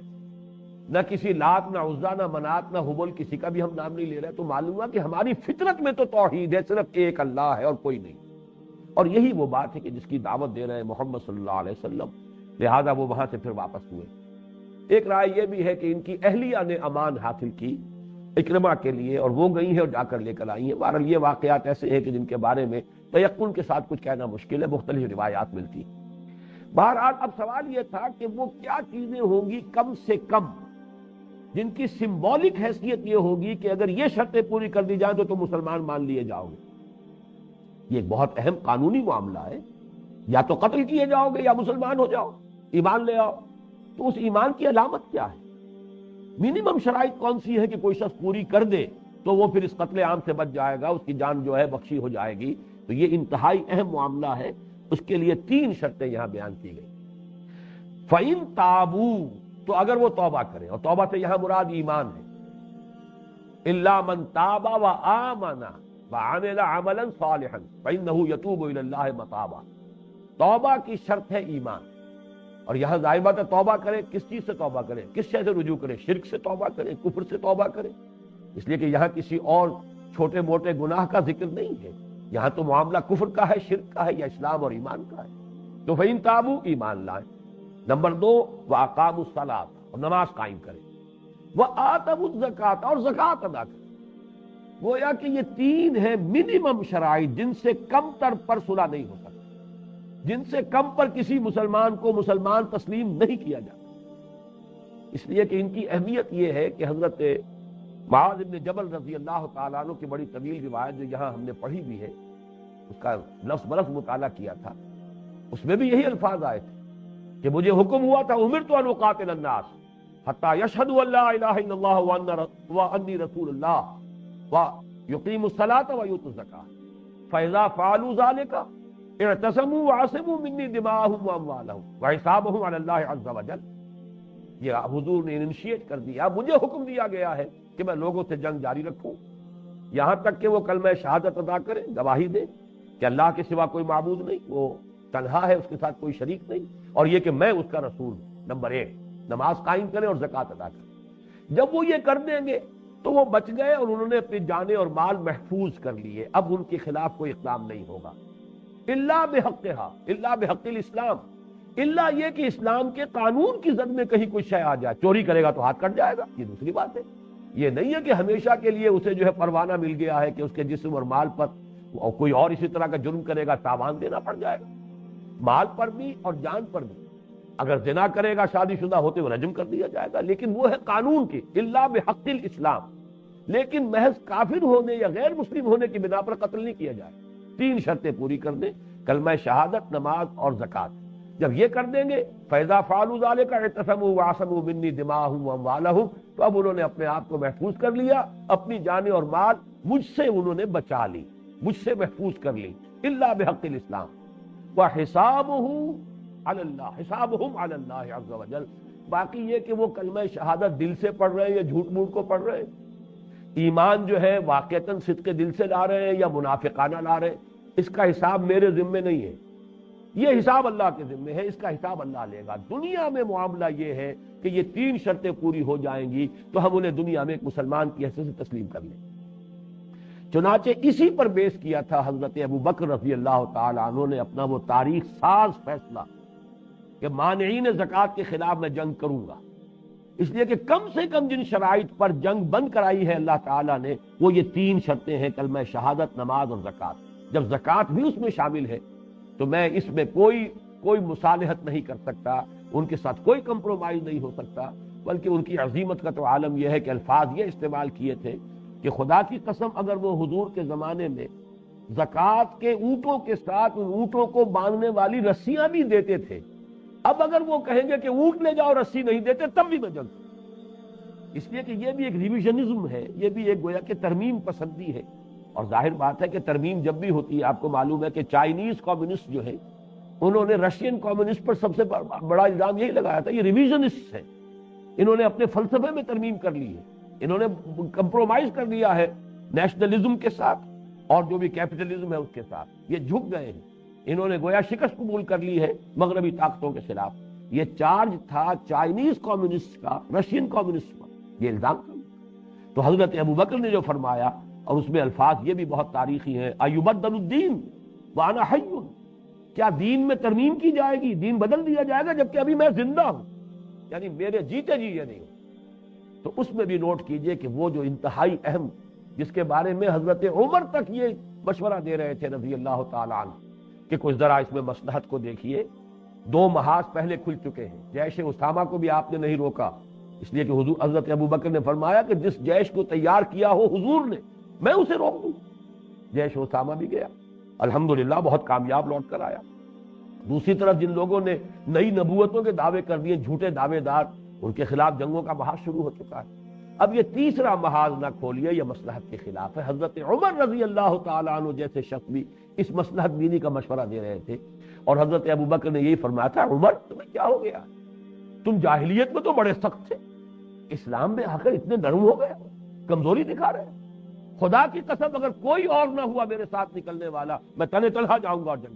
نہ کسی لات، نہ عزا، نہ منات، نہ حبل، کسی کا بھی ہم نام نہیں لے رہے، تو معلوم ہوا کہ ہماری فطرت میں تو توحید ہے، صرف ایک اللہ ہے اور کوئی نہیں۔ اور یہی وہ بات ہے کہ جس کی دعوت دے رہے ہیں محمد صلی اللہ علیہ وسلم، لہذا وہ وہاں سے پھر واپس ہوئے۔ ایک رائے یہ بھی ہے کہ ان کی اہلیہ نے امان حاصل کی اکرمہ کے لیے، اور وہ گئی ہیں اور جا کر لے کر آئی ہیں۔ بہرحال یہ واقعات ایسے ہیں کہ جن کے بارے میں تیقن کے ساتھ کچھ کہنا مشکل ہے، مختلف روایات ملتی ہیں۔ بہرحال اب سوال یہ تھا کہ وہ کیا چیزیں ہوں گی کم سے کم جن کی سمبولک حیثیت یہ ہوگی کہ اگر یہ شرطیں پوری کر دی جائیں تو تم مسلمان مان لیے جاؤ گے۔ یہ ایک بہت اہم قانونی معاملہ ہے، یا تو قتل کیے جاؤ گے یا مسلمان ہو جاؤ، ایمان لے آؤ۔ تو اس ایمان کی علامت کیا ہے؟ منیمم شرائط کون سی ہے کہ کوئی شخص پوری کر دے تو وہ پھر اس قتل عام سے بچ جائے گا، اس کی جان جو ہے بخشی ہو جائے گی؟ تو یہ انتہائی اہم معاملہ ہے، اس کے لیے 3 شرطیں یہاں بیان کی گئی۔ فَإِن تَابُوا، تو اگر وہ توبہ کریں، اور توبہ سے یہاں مراد ایمان ہے، إِلَّا مَن تَابَ وَآمَنَ وَعَمِلَ عَمَلًا صَالِحًا فَإِنَّهُ يَتُوبُ إِلَى اللَّهِ مَتَابًا۔ توبہ کی شرط ہے ایمان، اور یہاں ظاہر بات ہے توبہ کرے، کس چیز سے توبہ کرے، کس شے سے رجوع کرے؟ شرک سے توبہ کرے، کفر سے توبہ کرے، اس لیے کہ یہاں کسی اور چھوٹے موٹے گناہ کا ذکر نہیں ہے، یہاں تو معاملہ کفر کا ہے، شرک کا ہے، یا اسلام اور ایمان کا ہے۔ تو فَإِن تابوا، ایمان لائیں۔ نمبر 2، وَأَقَامُوا الصَّلَاةَ، اور نماز قائم کریں، وَآتَوُا الزَّکَاةَ، اور زکوٰۃ ادا کریں۔ گویا کہ یہ 3 ہیں منیمم شرائط، جن سے کم تر پر صلح نہیں ہو سکتی، جن سے کم پر کسی مسلمان کو مسلمان تسلیم نہیں کیا جاتا۔ اس لیے کہ ان کی اہمیت یہ ہے کہ حضرت معاذ بن جبل رضی اللہ تعالیٰ عنہ کی بڑی طویل روایت جو یہاں ہم نے پڑھی بھی ہے، اس کا لفظ برفظ مطالعہ کیا تھا، اس میں بھی یہی الفاظ آئے تھے کہ مجھے حکم ہوا تھا امرت ان اقاتل الناس حتی یشہدوا ان لا الہ الا اللہ وانی رسول اللہ ویقیموا الصلاۃ ویؤتوا الزکاۃ فاذا فعلوا ذلک اعتصموا وعصموا منی دماءہم واموالہم وحسابہم علی اللہ عز وجل۔ یہ حضور نے انیشیٹ کر دیا، مجھے حکم دیا گیا ہے کہ میں لوگوں سے جنگ جاری رکھوں یہاں تک کہ وہ کلمہ شہادت ادا کرے، گواہی دے کہ اللہ کے سوا کوئی معبود نہیں، وہ تنہا ہے، اس کے ساتھ کوئی شریک نہیں، اور یہ کہ میں اس کا رسول ہوں۔ نمبر 1، نماز قائم کریں اور زکوٰۃ ادا کریں۔ جب وہ یہ کر دیں گے تو وہ بچ گئے اور انہوں نے اپنی جانیں اور مال محفوظ کر لیے، اب ان کے خلاف کوئی اقدام نہیں ہوگا۔ الا بحقھا، الا بحق الاسلام، الا یہ کہ اسلام کے قانون کی زد میں کہیں کوئی شے آ جائے، چوری کرے گا تو ہاتھ کٹ جائے گا، یہ دوسری بات ہے۔ یہ نہیں ہے کہ ہمیشہ کے لیے اسے جو ہے پروانہ مل گیا ہے کہ اس کے جسم اور مال پر کوئی اور اسی طرح کا جرم کرے گا تاوان دینا پڑ جائے گا، مال پر بھی اور جان پر بھی۔ اگر زنا کرے گا شادی شدہ ہوتے ہوئے رجم کر دیا جائے گا، لیکن وہ ہے قانون کی الا بحق الاسلام، لیکن محض کافر ہونے یا غیر مسلم ہونے کی بنا پر قتل نہیں کیا جائے۔ 3 شرطیں پوری کر دیں، کلمہ شہادت، نماز اور زکوٰۃ۔ جب یہ کر دیں گے فَإِذَا فَعَلُوا ذَلِكَ اعْتَصَمُوا وَعَصَمُوا مِنِّي دِمَاءَهُمْ وَأَمْوَالَهُمْ، تو اب انہوں نے اپنے آپ کو محفوظ کر لیا، اپنی جانیں اور مال مجھ سے انہوں نے بچا لی، مجھ سے محفوظ کر لی، الا بحق الاسلام۔ وَحِسَابُهُ عَلَى اللَّهِ، حسابهم عَلَى اللَّهِ عَزَّ وَجَلَّ۔ باقی یہ کہ وہ کلمہ شہادت دل سے پڑھ رہے ہیں یا جھوٹ موٹ کو پڑھ رہے ہیں، ایمان جو ہے واقعتاً صدق دل سے لا رہے ہیں یا منافقانہ لا رہے ہیں، اس کا حساب میرے ذمے نہیں ہے، یہ حساب اللہ کے ذمے ہے، اس کا حساب اللہ لے گا۔ دنیا میں معاملہ یہ ہے کہ یہ 3 شرطیں پوری ہو جائیں گی تو ہم انہیں دنیا میں ایک مسلمان کی حیثیت سے تسلیم کر لیں۔ چنانچہ اسی پر بیس کیا تھا حضرت ابو بکر رضی اللہ تعالی عنہ نے اپنا وہ تاریخ ساز فیصلہ کہ مانعین زکوٰۃ کے خلاف میں جنگ کروں گا، اس لیے کہ کم سے کم جن شرائط پر جنگ بند کرائی ہے اللہ تعالیٰ نے وہ یہ 3 شرطیں ہیں، کلمہ شہادت، نماز اور زکوٰۃ۔ جب زکوٰۃ بھی اس میں شامل ہے تو میں اس میں کوئی مصالحت نہیں کر سکتا، ان کے ساتھ کوئی کمپرومائز نہیں ہو سکتا، بلکہ ان کی عظیمت کا تو عالم یہ ہے کہ الفاظ یہ استعمال کیے تھے کہ خدا کی قسم اگر وہ حضور کے زمانے میں زکوٰۃ کے اونٹوں کے ساتھ ان اونٹوں کو باندھنے والی رسیاں بھی دیتے تھے، اب اگر وہ کہیں گے کہ اونٹ لے جاؤ رسی نہیں دیتے تب بھی میں جنگ، اس لیے کہ یہ بھی ایک ریویژنزم ہے، یہ بھی ایک گویا کہ ترمیم پسندی ہے۔ اور ظاہر بات ہے کہ ترمیم جب بھی ہوتی ہے، آپ کو معلوم ہے کہ چائنیز کمیونسٹ جو ہے انہوں نے رشین کمیونسٹ پر سب سے بڑا الزام یہی لگایا تھا، یہ ریویژنسٹ ہیں، انہوں نے اپنے فلسفے میں ترمیم کر لی ہے، انہوں نے کمپرومائز کر لیا ہے نیشنلزم کے ساتھ اور جو بھی کیپٹلزم ہے اس کے ساتھ، یہ جھک گئے ہیں، انہوں نے گویا شکست قبول کر لی ہے مغربی طاقتوں کے خلاف۔ یہ چارج تھا چائنیز کمیونسٹ کا رشین کمیونسٹ پر، یہ الزام تھا۔ تو حضرت ابو بکر نے جو فرمایا، اور اس میں الفاظ یہ بھی بہت تاریخی ہیں، ایبدل الدین وانا حی، کیا دین میں ترمیم کی جائے گی، دین بدل دیا جائے گا جبکہ ابھی میں زندہ ہوں، یعنی میرے جیتے جی یہ نہیں ہوں۔ تو اس میں بھی نوٹ کیجئے کہ وہ جو انتہائی اہم، جس کے بارے میں حضرت عمر تک یہ مشورہ دے رہے تھے رضی اللہ تعالیٰ عنہ کہ کچھ ذرا اس میں مصلحت کو دیکھیے، 2 محاذ پہلے کھل چکے ہیں، جیش اسامہ کو بھی آپ نے نہیں روکا، اس لیے کہ حضرت ابو بکر نے فرمایا کہ جس جیش کو تیار کیا ہو حضور نے میں اسے روک دوں۔ جیش اسامہ بھی گیا، الحمدللہ بہت کامیاب لوٹ کر آیا۔ دوسری طرف جن لوگوں نے نئی نبوتوں کے دعوے کر دیے، جھوٹے دعوے دار، ان کے خلاف جنگوں کا محاذ شروع ہو چکا ہے۔ اب یہ تیسرا محاذ نہ کھولیے، یہ مصلحت کے خلاف ہے۔ حضرت عمر رضی اللہ تعالیٰ عنہ جیسے شخص بھی اس مصلحت بینی کا مشورہ دے رہے تھے، اور حضرت ابو بکر نے یہی فرمایا تھا، عمر تمہیں کیا ہو گیا، تم جاہلیت میں تو بڑے سخت تھے، اسلام میں آ کر اتنے نرم ہو گئے، کمزوری دکھا رہے ہیں، خدا کی قسم اگر کوئی اور نہ ہوا میرے ساتھ نکلنے والا میں تنہا جاؤں گا اور جنگ۔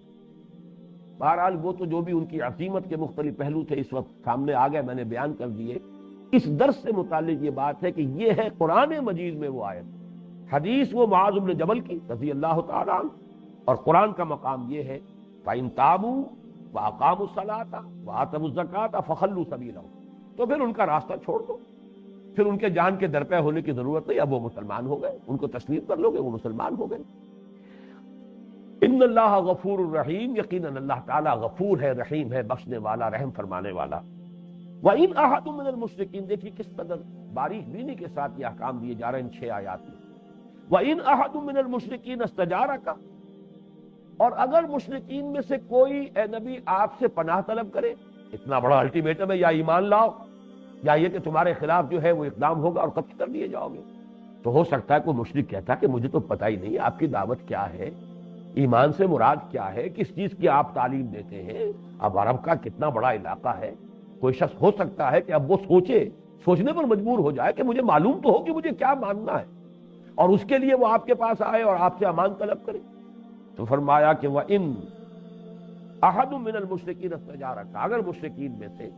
بہرحال وہ تو جو بھی ان کی عظیمت کے مختلف پہلو تھے اس وقت سامنے آ گئے، میں نے بیان کر دیے۔ اس درس سے متعلق یہ بات ہے کہ یہ ہے قرآن مجید میں وہ آیت، حدیث وہ معاذ بن جبل کی رضی اللہ تعالیٰ عنہ، اور قرآن کا مقام یہ ہے فَإِن تَابُوا وَأَقَامُوا الصَّلَاةَ وَآتَوُا الزَّكَاةَ فَخَلُّوا سَبِيلَهُمْ، تو پھر ان کا راستہ چھوڑ دو، پھر ان کے جان کے درپے ہونے کی ضرورت نہیں، اب وہ مسلمان ہو گئے، ان کو تسلیم کر لو گے، وہ مسلمان ہو گئے۔ ان اللہ غفور الرحیم، یقیناً اللہ تعالیٰ غفور ہے، رحیم ہے، بخشنے والا، رحم فرمانے والا۔ وَإِنْ أَحَدٌ مِّنَ الْمُشْرِكِينَ، دیکھیے کس قدر باریک بینی کے ساتھ یہ احکام دیے جا رہے ہیں ان 6 آیات میں۔ وَإِنْ أَحَدٌ مِّنَ الْمُشْرِكِينَ اسْتَجَارَكَ، اور اگر مشرکین میں سے کوئی اے نبی آپ سے پناہ طلب کرے، اتنا بڑا الٹیمیٹم ہے، یا ایمان لاؤ یا یہ کہ تمہارے خلاف جو ہے وہ اقدام ہوگا اور قتل کر دیے جاؤ گے، تو ہو سکتا ہے کوئی مشرک کہتا کہ مجھے تو پتہ ہی نہیں آپ کی دعوت کیا ہے، ایمان سے مراد کیا ہے، کس چیز کی آپ تعلیم دیتے ہیں۔ اب عرب کا کتنا بڑا علاقہ ہے، کوئی شخص ہو سکتا ہے کہ اب وہ سوچنے پر مجبور ہو جائے کہ مجھے معلوم تو ہو کہ مجھے کیا ماننا ہے، اور اس کے لیے وہ آپ کے پاس آئے اور آپ سے امان طلب کرے۔ تو فرمایا کہ وَإِنْ أَحَدٌ مِّنَ الْمُشْرِكِينَ اسْتَجَارَكَ، اگر مشرکین میں سے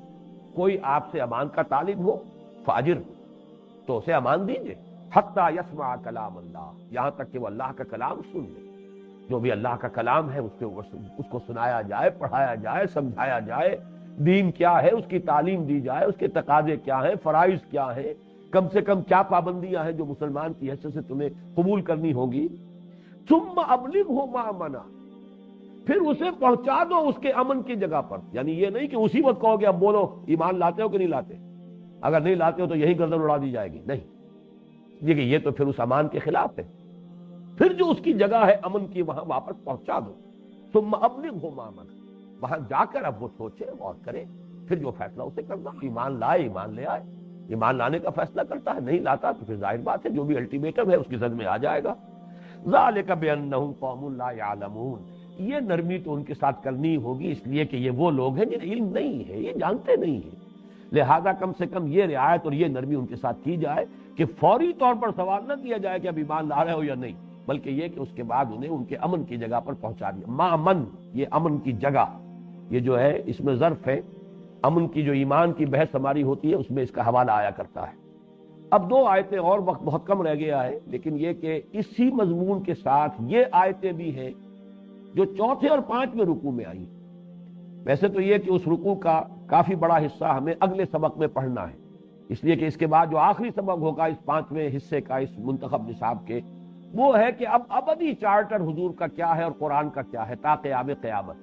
کوئی آپ سے امان کا طالب ہو فَأَجِرْهُ، تو اسے امان دیجئے، حَتَّى يَسْمَعَ كَلَامَ اللَّهِ، یہاں تک کہ وہ اللہ کا کلام سن لے، جو بھی اللہ کا کلام ہے اس کو سنایا جائے، پڑھایا جائے، سمجھایا جائے، دین کیا ہے اس کی تعلیم دی جائے، اس کے تقاضے کیا ہیں، فرائض کیا ہیں، کم سے کم کیا پابندیاں ہیں جو مسلمان کی حیثیت سے تمہیں قبول کرنی ہوگی۔ ثم ابلغہ مأمنا، پھر اسے پہنچا دو اس کے امن کی جگہ پر، یعنی یہ نہیں کہ اسی وقت کہو کہ اب بولو ایمان لاتے ہو کہ نہیں لاتے، اگر نہیں لاتے ہو تو یہی گردن اڑا دی جائے گی، نہیں، یہ تو پھر اس امان کے خلاف ہے۔ پھر جو اس کی جگہ ہے امن کی وہاں واپس پہنچا دو۔ ثم ابلغہ مأمنا، وہاں جا کر اب وہ سوچے غور کرے، پھر جو فیصلہ اسے کرنا، ایمان لائے ایمان لے آئے، ایمان لانے کا فیصلہ کرتا ہے، نہیں لاتا تو پھر ظاہر بات ہے جو بھی الٹیمیٹم ہے اس کی زد میں آ جائے گا۔ ذالک بانہم قوم لا یعلمون، یہ نرمی تو ان کے ساتھ کرنی ہوگی اس لیے کہ یہ وہ لوگ ہیں جنہیں علم نہیں ہے، یہ جانتے نہیں ہیں، لہذا کم سے کم یہ رعایت اور یہ نرمی ان کے ساتھ کی جائے کہ فوری طور پر سوال نہ کیا جائے کہ اب ایمان لا رہے ہو یا نہیں، بلکہ یہ کہ اس کے بعد انہیں ان کے امن کی جگہ پر پہنچا دیا۔ مامن، یہ امن کی جگہ، یہ جو ہے اس میں ظرف ہے، امن کی جو ایمان کی بحث ہماری ہوتی ہے اس میں اس کا حوالہ آیا کرتا ہے۔ اب 2 آیتیں اور، وقت بہت کم رہ گیا ہے، لیکن یہ کہ اسی مضمون کے ساتھ یہ آیتیں بھی ہیں جو 4 اور 5 رکوع میں آئی۔ ویسے تو یہ کہ اس رکوع کا کافی بڑا حصہ ہمیں اگلے سبق میں پڑھنا ہے، اس لیے کہ اس کے بعد جو آخری سبق ہوگا اس 5ویں حصے کا اس منتخب نصاب کے، وہ ہے کہ اب ابدی چارٹر حضور کا کیا ہے اور قرآن کا کیا ہے تا قیام قیامت،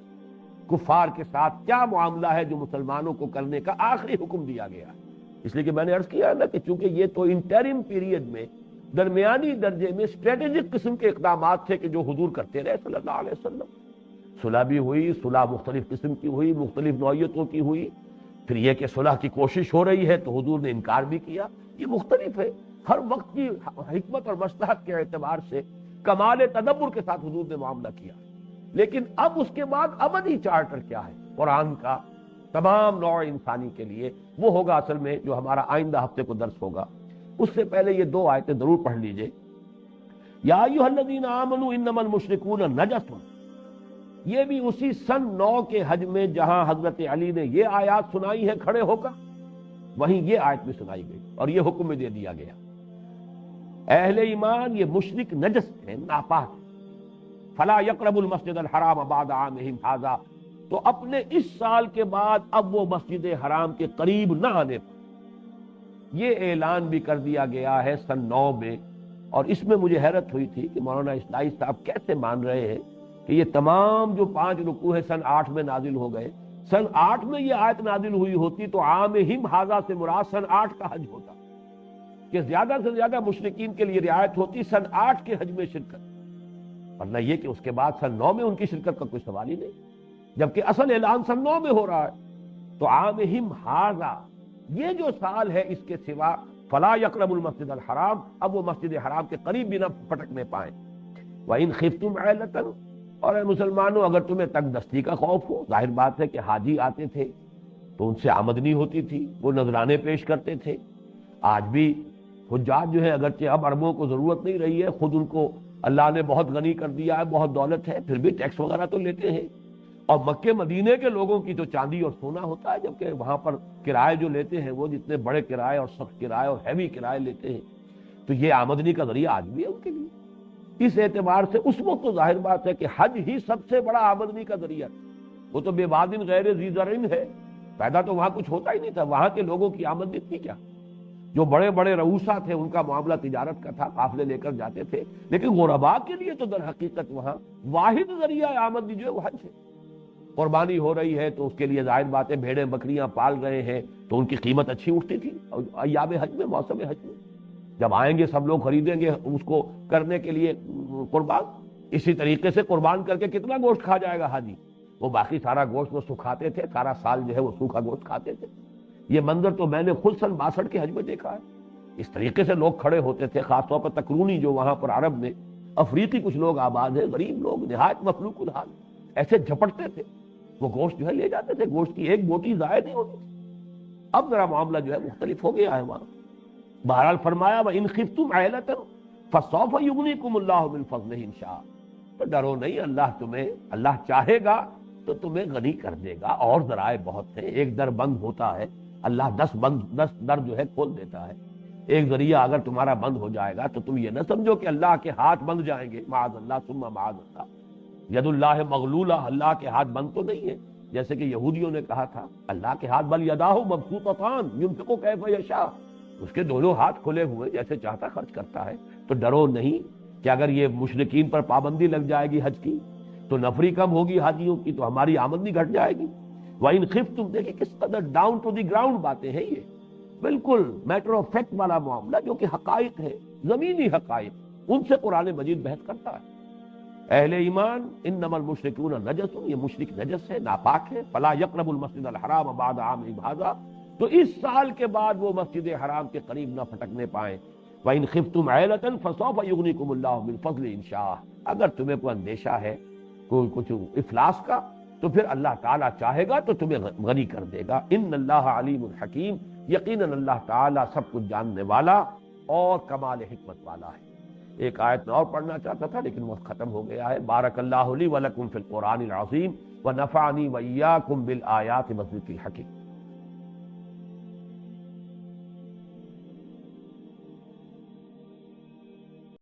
کفار کے ساتھ کیا معاملہ ہے جو مسلمانوں کو کرنے کا آخری حکم دیا گیا ہے۔ اس لیے کہ میں نے عرض کیا نا کہ چونکہ یہ تو انٹرم پیریڈ میں درمیانی درجے میں اسٹریٹجک قسم کے اقدامات تھے کہ جو حضور کرتے رہے صلی اللہ علیہ وسلم، صلح بھی ہوئی، صلح مختلف قسم کی ہوئی، مختلف نوعیتوں کی ہوئی، پھر یہ کہ صلح کی کوشش ہو رہی ہے تو حضور نے انکار بھی کیا، یہ مختلف ہے، ہر وقت کی حکمت اور مصلحت کے اعتبار سے کمال تدبر کے ساتھ حضور نے معاملہ کیا۔ لیکن اب اس کے بعد ابدی چارٹر کیا ہے قرآن کا تمام نوع انسانی کے لیے، وہ ہوگا اصل میں جو ہمارا آئندہ ہفتے کو درس ہوگا۔ اس سے پہلے یہ 2 آیتیں ضرور پڑھ لیجئے۔ یا ایھا الذین آمنوا انما المشرکون نجس، یہ بھی اسی سن 9 کے حج میں جہاں حضرت علی نے یہ آیات سنائی ہے کھڑے ہو کر، وہیں یہ آیت بھی سنائی گئی اور یہ حکم بھی دے دیا گیا، اہل ایمان یہ مشرک نجس ہیں، ناپاک، فلا یقرب المسجد الحرام بعد عامہم ھذا، تو اپنے اس سال کے بعد اب وہ مسجد حرام کے قریب نہ آنے پر، یہ اعلان بھی کر دیا گیا ہے سن 9 میں۔ اور اس میں مجھے حیرت ہوئی تھی کہ مولانا اسلائی صاحب کیسے مان رہے ہیں کہ یہ تمام جو 5 رکوع ہیں سن 8 میں نازل ہو گئے، سن 8 میں یہ آیت نازل ہوئی ہوتی تو عامہم ھذا سے مراد سن 8 کا حج ہوتا، کہ زیادہ سے زیادہ مشرکین کے لیے رعایت ہوتی سن 8 کے حج میں شرکت، ورنہ یہ کہ اس کے بعد سن 9 میں ان کی شرکت کا کوئی سوال ہی نہیں، جبکہ اصل اعلان سن 9 میں ہو رہا ہے۔ تو عامہم ھذا یہ جو سال ہے، اس کے سوا فلا یقرب المسجد الحرام، اب وہ مسجد حرام کے قریب بھی نہ پٹکنے پائیں۔ وَإِنْ خِفْتُمْ عَيْلَةً، اور اے مسلمانوں اگر تمہیں تنگ دستی کا خوف ہو، ظاہر بات ہے کہ حاجی آتے تھے تو ان سے آمدنی ہوتی تھی، وہ نذرانے پیش کرتے تھے، آج بھی حجاج جو ہے اگرچہ اب عربوں کو ضرورت نہیں رہی ہے، خود ان کو اللہ نے بہت غنی کر دیا ہے، بہت دولت ہے، پھر بھی ٹیکس وغیرہ تو لیتے ہیں، اور مکے مدینے کے لوگوں کی تو چاندی اور سونا ہوتا ہے، جبکہ وہاں پر کرائے جو لیتے ہیں وہ جتنے بڑے کرائے اور سخت کرائے اور ہیوی کرائے لیتے ہیں، تو یہ آمدنی کا ذریعہ آج بھی ہے ان کے لیے۔ اس اعتبار سے اس وقت تو ظاہر بات ہے کہ حج ہی سب سے بڑا آمدنی کا ذریعہ ہے۔ وہ تو بے وادن غیر ذی زرع ہے، پیدا تو وہاں کچھ ہوتا ہی نہیں تھا، وہاں کے لوگوں کی آمدنی تھی کیا؟ جو بڑے بڑے رؤوسا تھے ان کا معاملہ تجارت کا تھا، قافلے لے کر جاتے تھے، لیکن غرباء کے لیے تو در حقیقت وہاں واحد ذریعہ آمدنی جو ہے وہ حج ہے۔ قربانی ہو رہی ہے تو اس کے لیے ظاہر باتیں بھیڑیں بکریاں پال رہے ہیں تو ان کی قیمت اچھی اٹھتی تھی ایام حج میں، موسم حج میں جب آئیں گے سب لوگ خریدیں گے اس کو کرنے کے لیے قربان۔ اسی طریقے سے قربان کر کے کتنا گوشت کھا جائے گا حاجی؟ وہ باقی سارا گوشت وہ سکھاتے تھے، سارا سال جو ہے وہ سوکھا گوشت کھاتے تھے۔ یہ منظر تو میں نے خود سن 62 کے حج میں دیکھا ہے۔ اس طریقے سے لوگ کھڑے ہوتے تھے، خاص طور پر تکرونی جو وہاں پر عرب میں افریقی کچھ لوگ آباد ہیں، غریب لوگ نہایت مفلوق الحال، ایسے جھپٹتے تھے، وہ گوشت جو ہے لے جاتے تھے، گوشت کی ایک بوٹی ضائع نہیں ہوتی تھی۔ اب ذرا معاملہ جو ہے مختلف ہو گیا ہے وہاں۔ بہرحال فرمایا وَإِنْ خِفْتُمْ عَيْلَةً فَسَوْفَ يُغْنِيكُمُ اللَّهُ مِنْ فَضْلِهِ إِنْ شَاءَ۔ تو ڈرو نہیں، اللہ چاہے گا تو تمہیں غنی کر دے گا، اور ذرائع بہت ہیں۔ ایک در بند ہوتا ہے، اللہ 10 در جو ہے کھول دیتا ہے۔ ایک ذریعہ اگر تمہارا بند ہو جائے گا تو تم یہ نہ سمجھو کہ اللہ کے ہاتھ بند جائیں گے، معاذ اللہ ثم معاذ اللہ، ید اللہ مغلولہ، اللہ کے ہاتھ بند تو نہیں ہے جیسے کہ یہودیوں نے کہا تھا۔ اللہ کے ہاتھ بل یداہ مبسوطتان ینفق کیف یشاء، اس کے دونوں ہاتھ کھلے ہوئے، جیسے چاہتا خرچ کرتا ہے۔ تو ڈرو نہیں کہ اگر یہ مشرکین پر پابندی لگ جائے گی حج کی تو نفری کم ہوگی حاجیوں کی، تو ہماری آمدنی گھٹ جائے گی۔ وَإِنْ خِفْتُمْ، دیکھیں کس قدر ڈاؤن ٹو دی گراؤنڈ باتیں ہیں، یہ بالکل میٹر آف فیکٹ والا معاملہ جو کہ حقائق ہے، زمینی حقائق، ان سے قرآن مجید بحث کرتا ہے۔ اہل ایمان انما المشرکون نجس، یہ مشرک نجس ہے، ناپاک ہے، فلا یقربوا المسجد الحرام بعد عامهم ھذا، تو اس سال کے بعد وہ مسجد حرام کے قریب نہ پھٹکنے پائیں۔ وَإِنْ خِفْتُمْ عَيْلَةً فَسَوْفَ يُغْنِيكُمُ اللَّهُ مِنْ فَضْلِهِ إِنْ شَاءَ، اگر تمہیں کوئی اندیشہ ہے کوئی کچھ افلاس کا تو پھر اللہ تعالیٰ چاہے گا تو تمہیں غنی کر دے گا۔ ان اللہ علیم الحکیم، یقیناً اللہ تعالیٰ سب کچھ جاننے والا اور کمال حکمت والا ہے۔ ایک آیت میں اور پڑھنا چاہتا تھا لیکن وقت ختم ہو گیا ہے۔ بارک اللہ لی ولکم فی القرآن العظیم ونفعنی وإیاکم بالآیات والذکر الحکیم۔